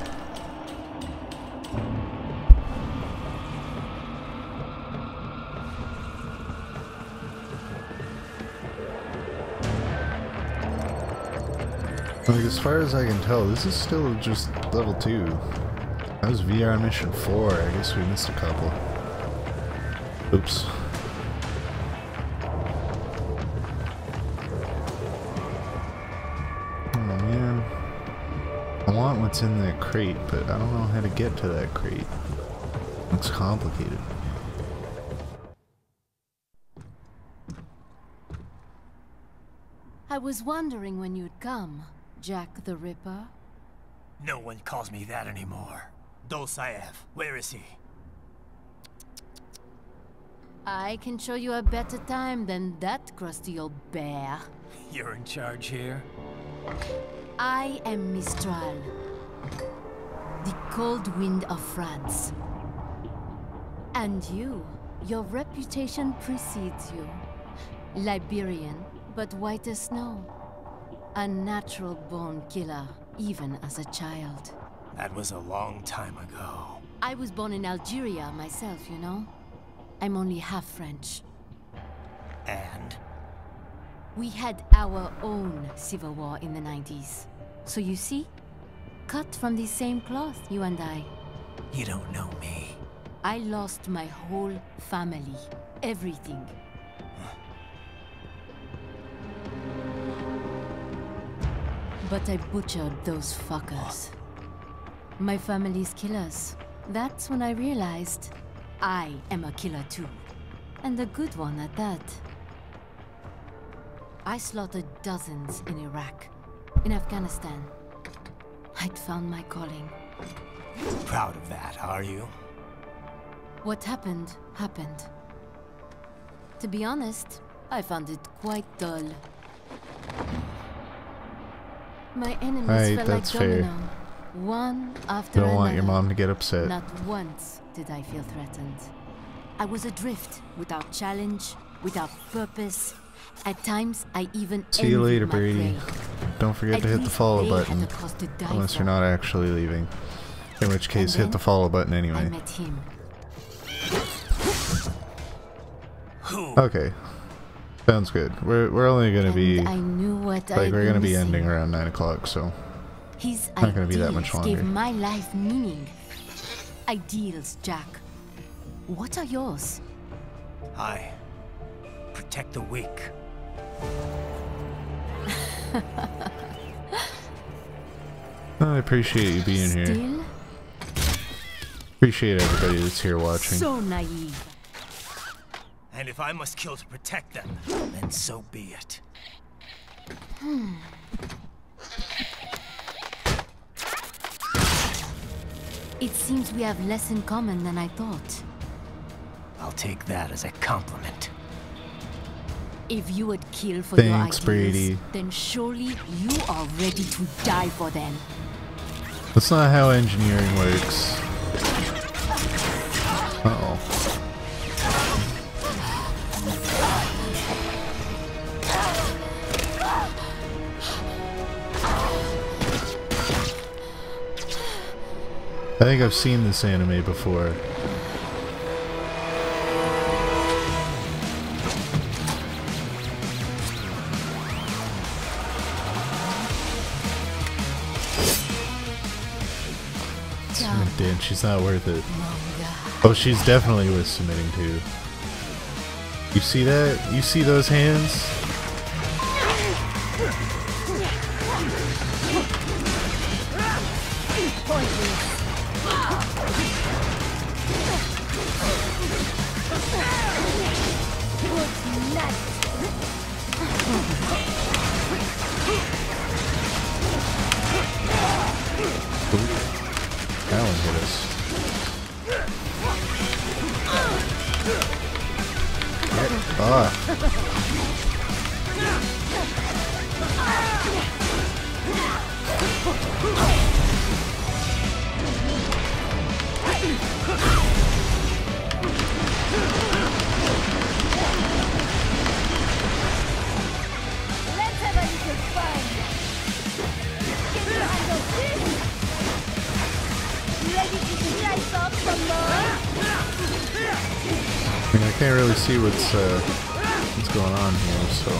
A: Like, as far as I can tell, this is still just level 2. That was VR mission 4. I guess we missed a couple. Oops. Oh man. I want what's in that crate, but I don't know how to get to that crate. It's complicated.
P: I was wondering when you'd come. Jack the Ripper?
O: No one calls me that anymore. Dosaev, where is he?
P: I can show you a better time than that crusty old bear.
O: You're in charge here?
P: I am Mistral, the cold wind of France. And your reputation precedes you. Liberian, but white as snow. A natural-born killer, even as a child.
O: That was a long time ago.
P: I was born in Algeria myself, you know? I'm only half French.
O: And?
P: We had our own civil war in the 90s. So you see? Cut from the same cloth, you and I.
O: You don't know me.
P: I lost my whole family. Everything. But I butchered those fuckers. My family's killers. That's when I realized I am a killer too. And a good one at that. I slaughtered dozens in Iraq, in Afghanistan. I'd found my calling.
O: Proud of that, are you?
P: What happened, happened. To be honest, I found it quite dull. My enemies felt like domino, one after another.
A: Don't want your mom to get upset.
P: Not once did I feel threatened. I was adrift, without challenge, without purpose. At times, I even
A: See you later,
P: envied my
A: Brady.
P: prey.
A: Don't forget
P: At
A: to hit the
P: least
A: follow
P: they had
A: button,
P: the cause to die
A: unless
P: for.
A: you're not actually leaving. In which case, hit the follow button
P: I
A: anyway.
P: met him.
A: Okay. Sounds good. We're only gonna be
P: I knew what
A: like we're gonna be ending around 9 o'clock, so
P: His
A: not gonna be that much
P: ideals gave
A: longer.
P: my life meaning. Ideals, Jack. What are yours?
O: I protect the weak.
A: I appreciate you being here.
P: Still?
A: Appreciate everybody that's here watching.
P: So naive.
E: And if I must kill to protect them, then so be it.
P: It seems we have less in common than I thought.
E: I'll take that as a compliment.
P: If you would kill for
A: Thanks,
P: your ideas,
A: Brady.
P: then surely you are ready to die for them.
A: That's not how engineering works. Uh-oh. I think I've seen this anime before. Dan, she's not worth it. Oh, she's definitely worth submitting to. You see that? You see those hands? That one hit us.
J: Let's have a little fun. Can you handle this? Ready to slice off some more?
A: I mean, I can't really see what's going on here, so.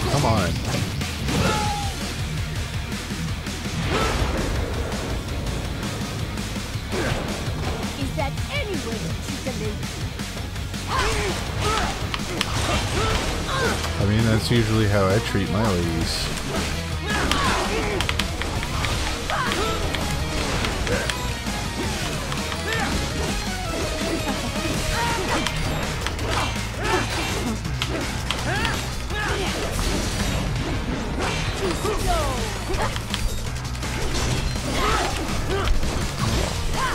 A: Come on.
J: Is that any way to treat a lady?
A: I mean, that's usually how I treat my ladies.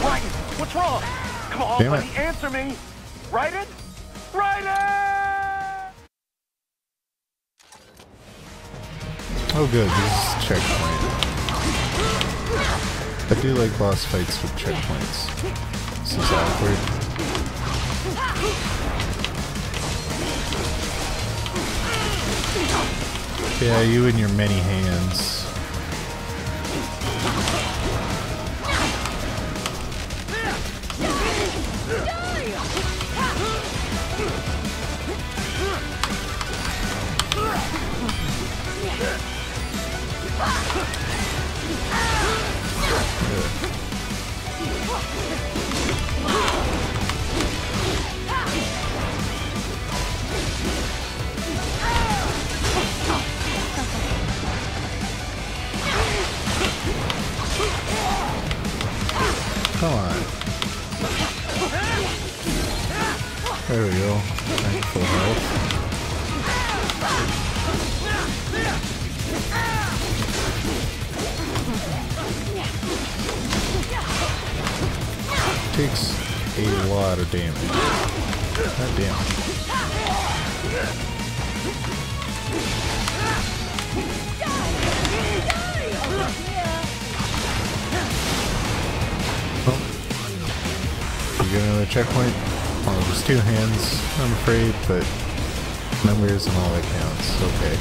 B: Ryan, what's wrong? Come on,
A: Damn
B: buddy,
A: it.
B: answer me. Raiden? Raiden!
A: Oh good, this is checkpoint. I do like boss fights with checkpoints. This is awkward. Yeah, you and your many hands. Come on. There we go. Back full health. Takes a lot of damage. God damn. Oh. You get another checkpoint? Oh, just two hands, I'm afraid, but numbers and all that counts. Okay.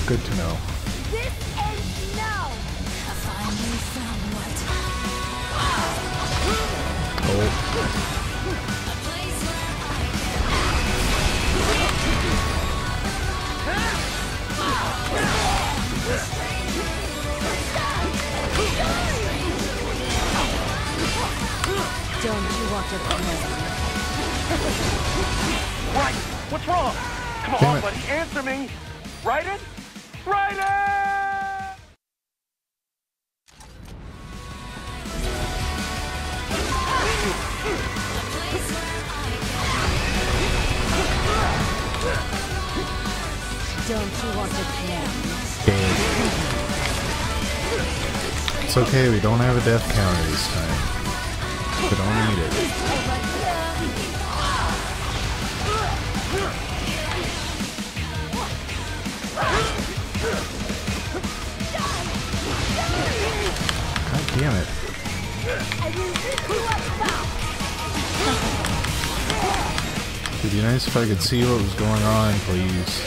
A: Good to know.
J: This ends now. Finally somewhat.
A: Oh.
P: want to play?
B: Right! What's wrong? Come
A: Damn
B: on,
A: it.
B: buddy, answer me! Raiden? Raiden!
P: Don't you want to play?
A: It's okay, we don't have a death counter this time. We don't need it. God damn it. It'd be nice if I could see what was going on, please.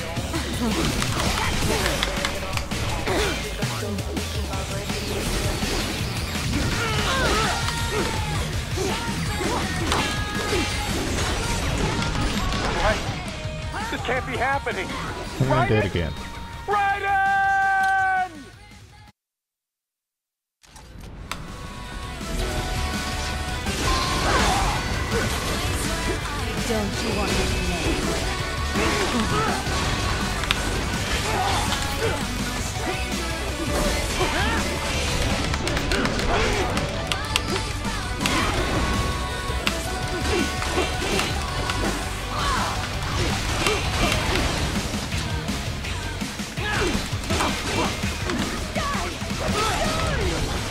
B: This can't be happening!
A: And I'm dead again.
B: Raiden!
P: Don't you want to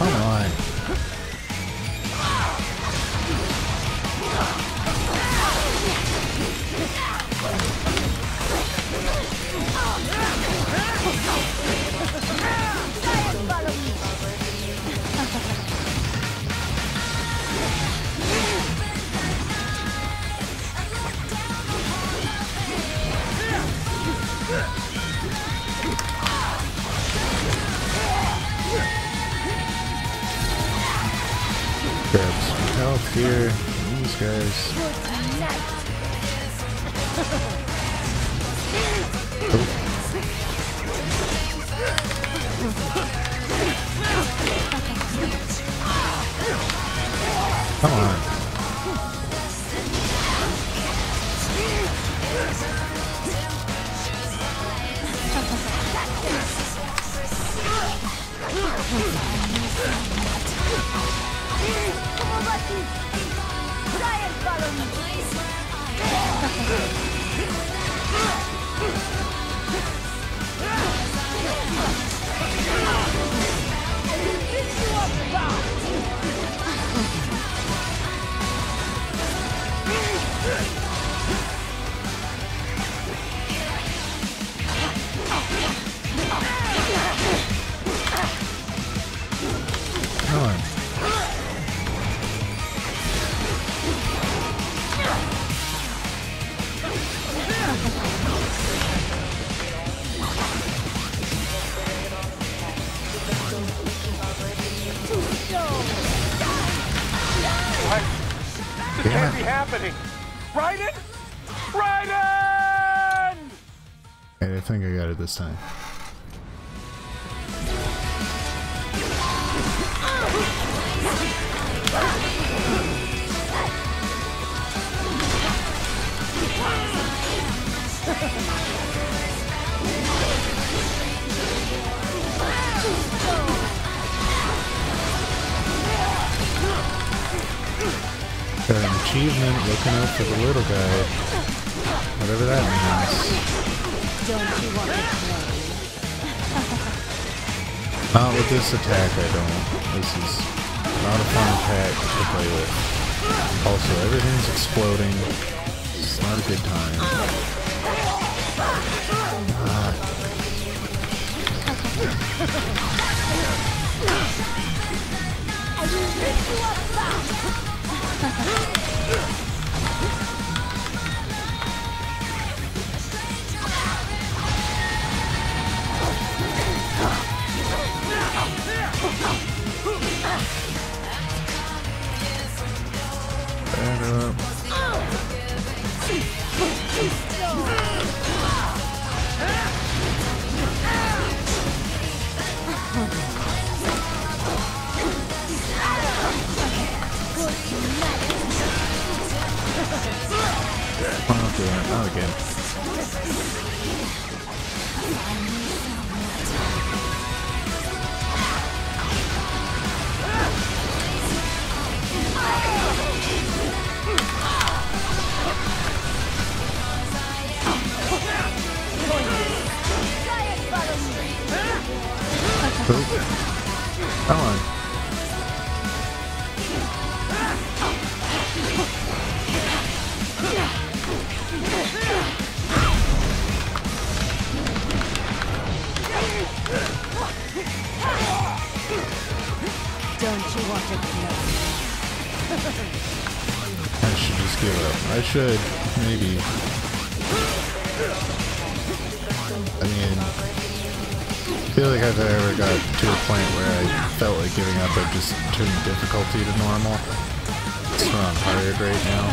A: Come on. Grab some health here. These guys. Come on. Come on.
B: This can't be happening! Raiden? Raiden!
A: And I think I got it this time. Got an achievement looking out for the little guy. Whatever that means.
P: Don't you want to play?
A: Not with this attack, I don't. This is not a fun attack to play with. Also, everything's exploding. It's not a good time. Back up. Don't do it. Not again. Oh. Come on.
P: Don't you want to know?
A: I should just give up. I should, maybe. I mean, I feel like if I ever got to a point where I felt like giving up, I'd just turn the difficulty to normal. It's not hard right now.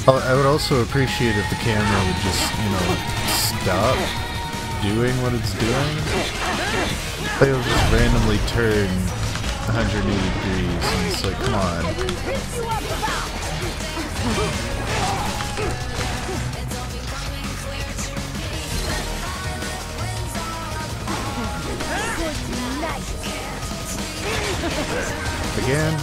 A: I would also appreciate if the camera would just, you know, stop doing what it's doing. Like it'll just randomly turn 180 degrees, and it's like, come on. Again?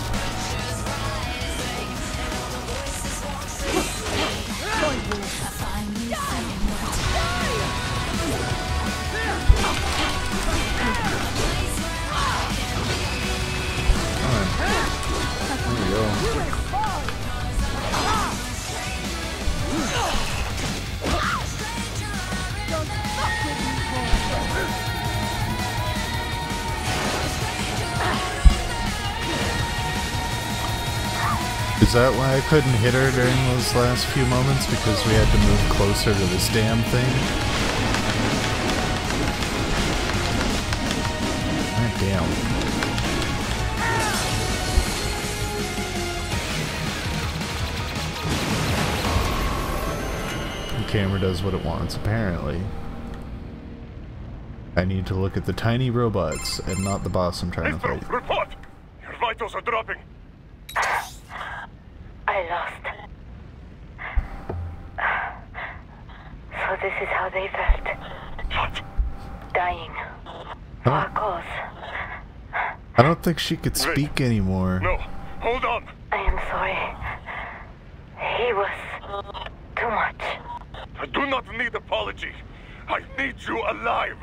A: There we go. Is that why I couldn't hit her during those last few moments? Because we had to move closer to this damn thing? God damn. The camera does what it wants, apparently. I need to look at the tiny robots and not the boss I'm trying to fight.
Q: Report! Your vitals are dropping.
R: I lost. So this is how they felt.
Q: What?
R: Dying. For a cause.
A: I don't think she could speak anymore.
Q: No, hold on.
R: I am sorry. He was too much.
Q: I do not need apology. I need you alive.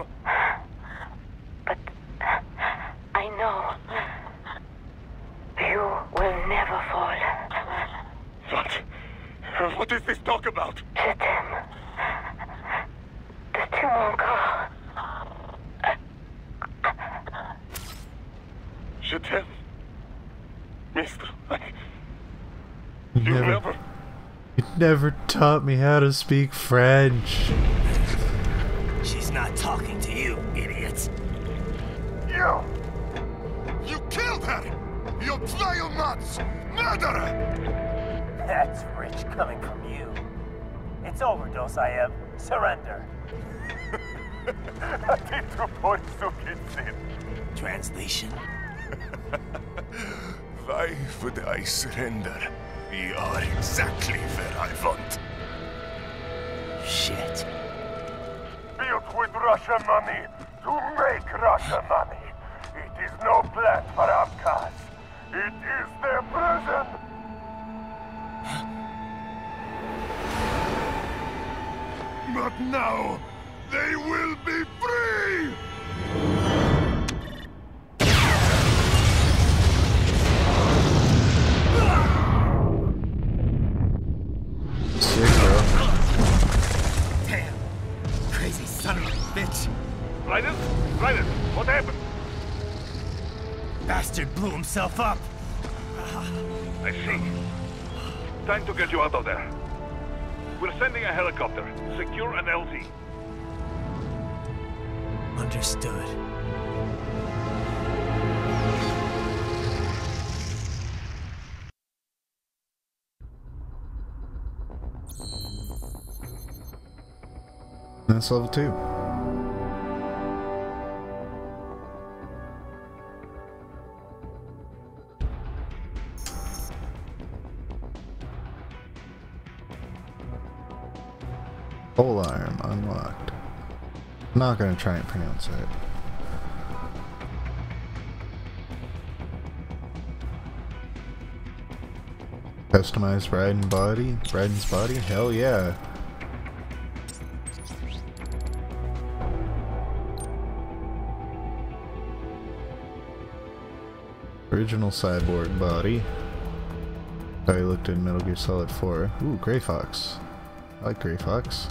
R: But I know you will never fall.
Q: What is this talk about?
R: Je t'aime. Tu mon corps.
Q: Je t'aime. Mister,
A: You never taught me how to speak French.
O: She's not talking to you, idiot.
Q: You! You killed her! You vile nuts! Murderer!
O: That's rich coming from you. It's overdose, I have. Surrender. Translation?
Q: Why would I surrender? We are exactly where I want.
O: Shit.
Q: Built with Russian money to make Russian money. It is no plan for Abkhaz. It is their prison. But now, they will be free!
A: Sick, bro.
O: Damn. Crazy son of a bitch.
Q: Raiden? Raiden, what happened?
O: Bastard blew himself up.
Q: I see. Time to get you out of there. We're sending a helicopter. Secure an LZ.
O: Understood.
A: That's level 2. Pole arm unlocked. I'm not gonna try and pronounce it. Customized Raiden's body? Hell yeah. Original cyborg body. How he looked in Metal Gear Solid 4. Ooh, Grey Fox. I like Grey Fox.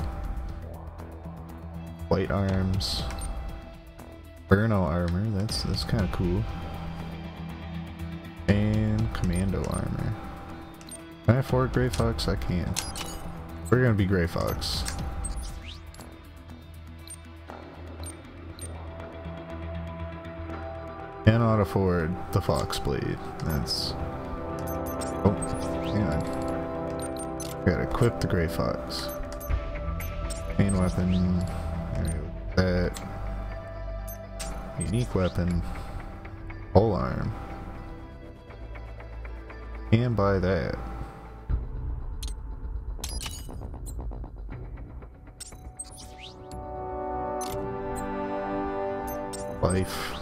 A: White arms. Burno armor, that's kind of cool. And commando armor. Can I afford Grey Fox? I can. We're gonna be Grey Fox. Cannot afford the Fox Blade. That's... Oh, hang on. Gotta equip the Grey Fox. Main weapon. That. Unique weapon. Pole arm. And buy that. Life.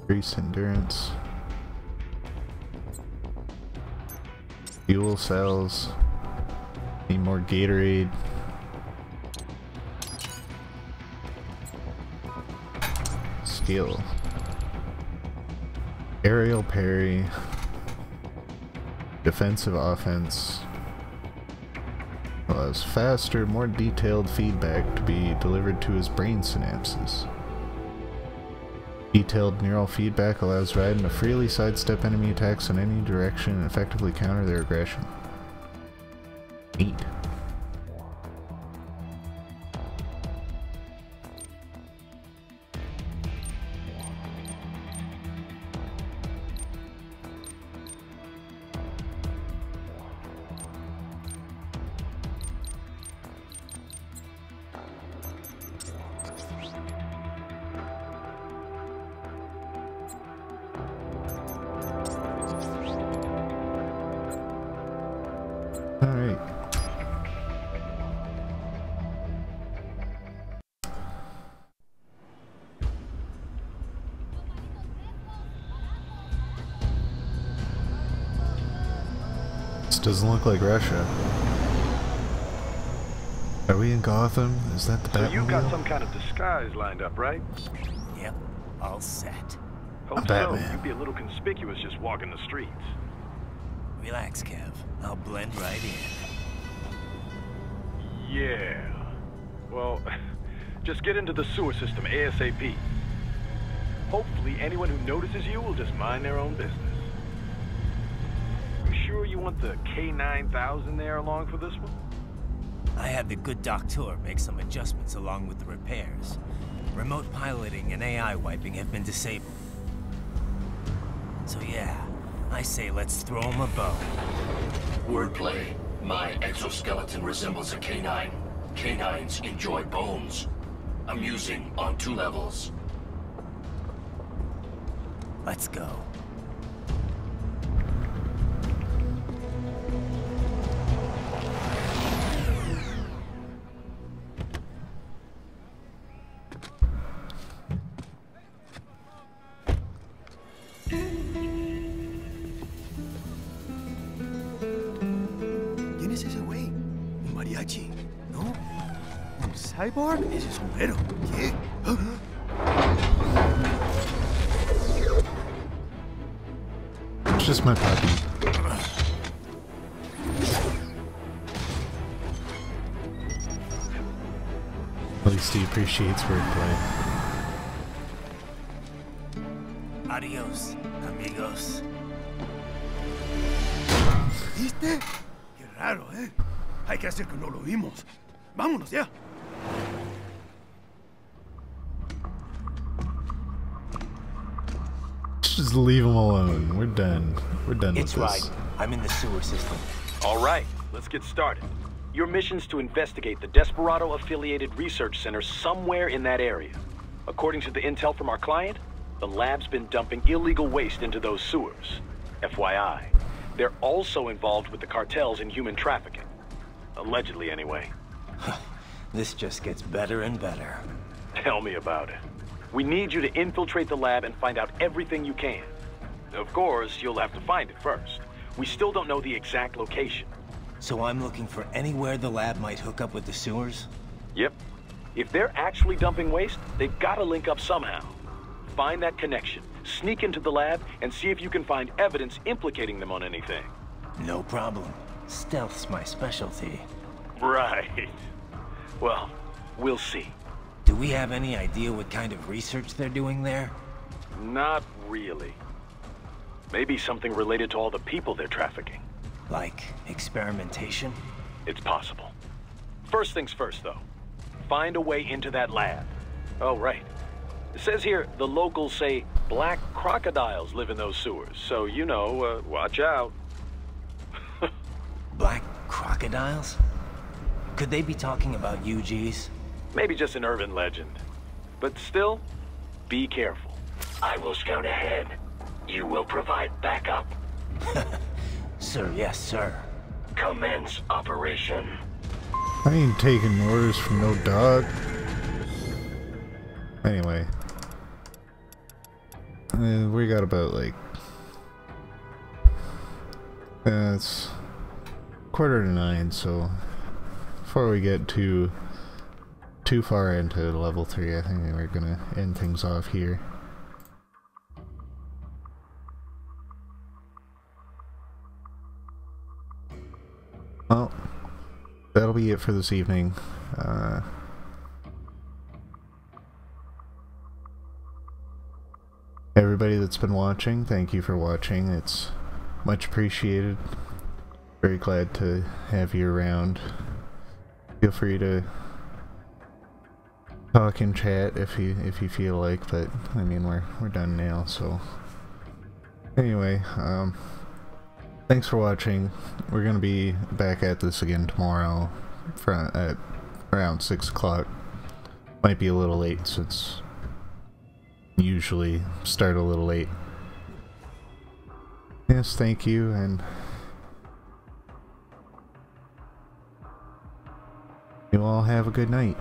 A: Increased endurance. Fuel cells. Need more Gatorade. Skill. Aerial parry. Defensive offense. Allows faster, more detailed feedback to be delivered to his brain synapses. Detailed neural feedback allows Raiden to freely sidestep enemy attacks in any direction and effectively counter their aggression. Neat. Alright. This doesn't look like Russia. Are we in Gotham? Is that the Batmobile?
K: So you got some kind of disguise lined up, right?
E: Yep, all set.
K: Hope so.
A: Batman.
K: You'd be a little conspicuous just walking the streets.
E: Relax, Kev. I'll blend right in.
K: Yeah. Well, just get into the sewer system ASAP. Hopefully anyone who notices you will just mind their own business. You sure you want the K9000 there along for this one?
E: I had the good doctor make some adjustments along with the repairs. Remote piloting and AI wiping have been disabled. So yeah, I say let's throw him a bone.
M: Wordplay. My exoskeleton resembles a canine. Canines enjoy bones. Amusing on 2 levels.
E: Let's go.
D: ¿Quién es ese güey? ¿Un mariachi? ¿No? ¿Un cyborg? Ese es sombrero. ¿Qué?
A: It's just my puppy. At least he appreciates wordplay.
E: Adios, amigos.
D: ¿Viste? Qué raro, ¿eh? Hay que hacer que no lo vimos. Vámonos ya.
A: Just leave him alone. We're done. We're done
E: It's
A: with
E: right.
A: this.
E: I'm in the sewer system.
K: All right, let's get started. Your mission's to investigate the Desperado-affiliated research center somewhere in that area. According to the intel from our client, the lab's been dumping illegal waste into those sewers. FYI, they're also involved with the cartels in human trafficking. Allegedly, anyway.
O: This just gets better and better.
K: Tell me about it. We need you to infiltrate the lab and find out everything you can. Of course, you'll have to find it first. We still don't know the exact location.
O: So I'm looking for anywhere the lab might hook up with the sewers?
K: Yep. If they're actually dumping waste, they've got to link up somehow. Find that connection, sneak into the lab, and see if you can find evidence implicating them on anything.
O: No problem. Stealth's my specialty.
K: Right. Well, we'll see.
O: Do we have any idea what kind of research they're doing there?
K: Not really. Maybe something related to all the people they're trafficking.
O: Like experimentation?
K: It's possible. First things first, though. Find a way into that lab. Oh, right. It says here the locals say black crocodiles live in those sewers, so you know, watch out.
O: Black crocodiles? Could they be talking about UGs?
K: Maybe just an urban legend. But still, be careful.
M: I will scout ahead. You will provide backup.
O: Sir, yes, sir.
M: Commence operation.
A: I ain't taking orders from no dog. Anyway. We got about like... it's 8:45, so... Before we get too far into level 3, I think we're gonna end things off here. Well, that'll be it for this evening. Everybody that's been watching, thank you for watching. It's much appreciated. Very glad to have you around. Feel free to talk in chat if you feel like, but I mean we're done now, so anyway, thanks for watching. We're gonna be back at this again tomorrow at around 6 o'clock. Might be a little late since usually start a little late. Yes, thank you, and you all have a good night.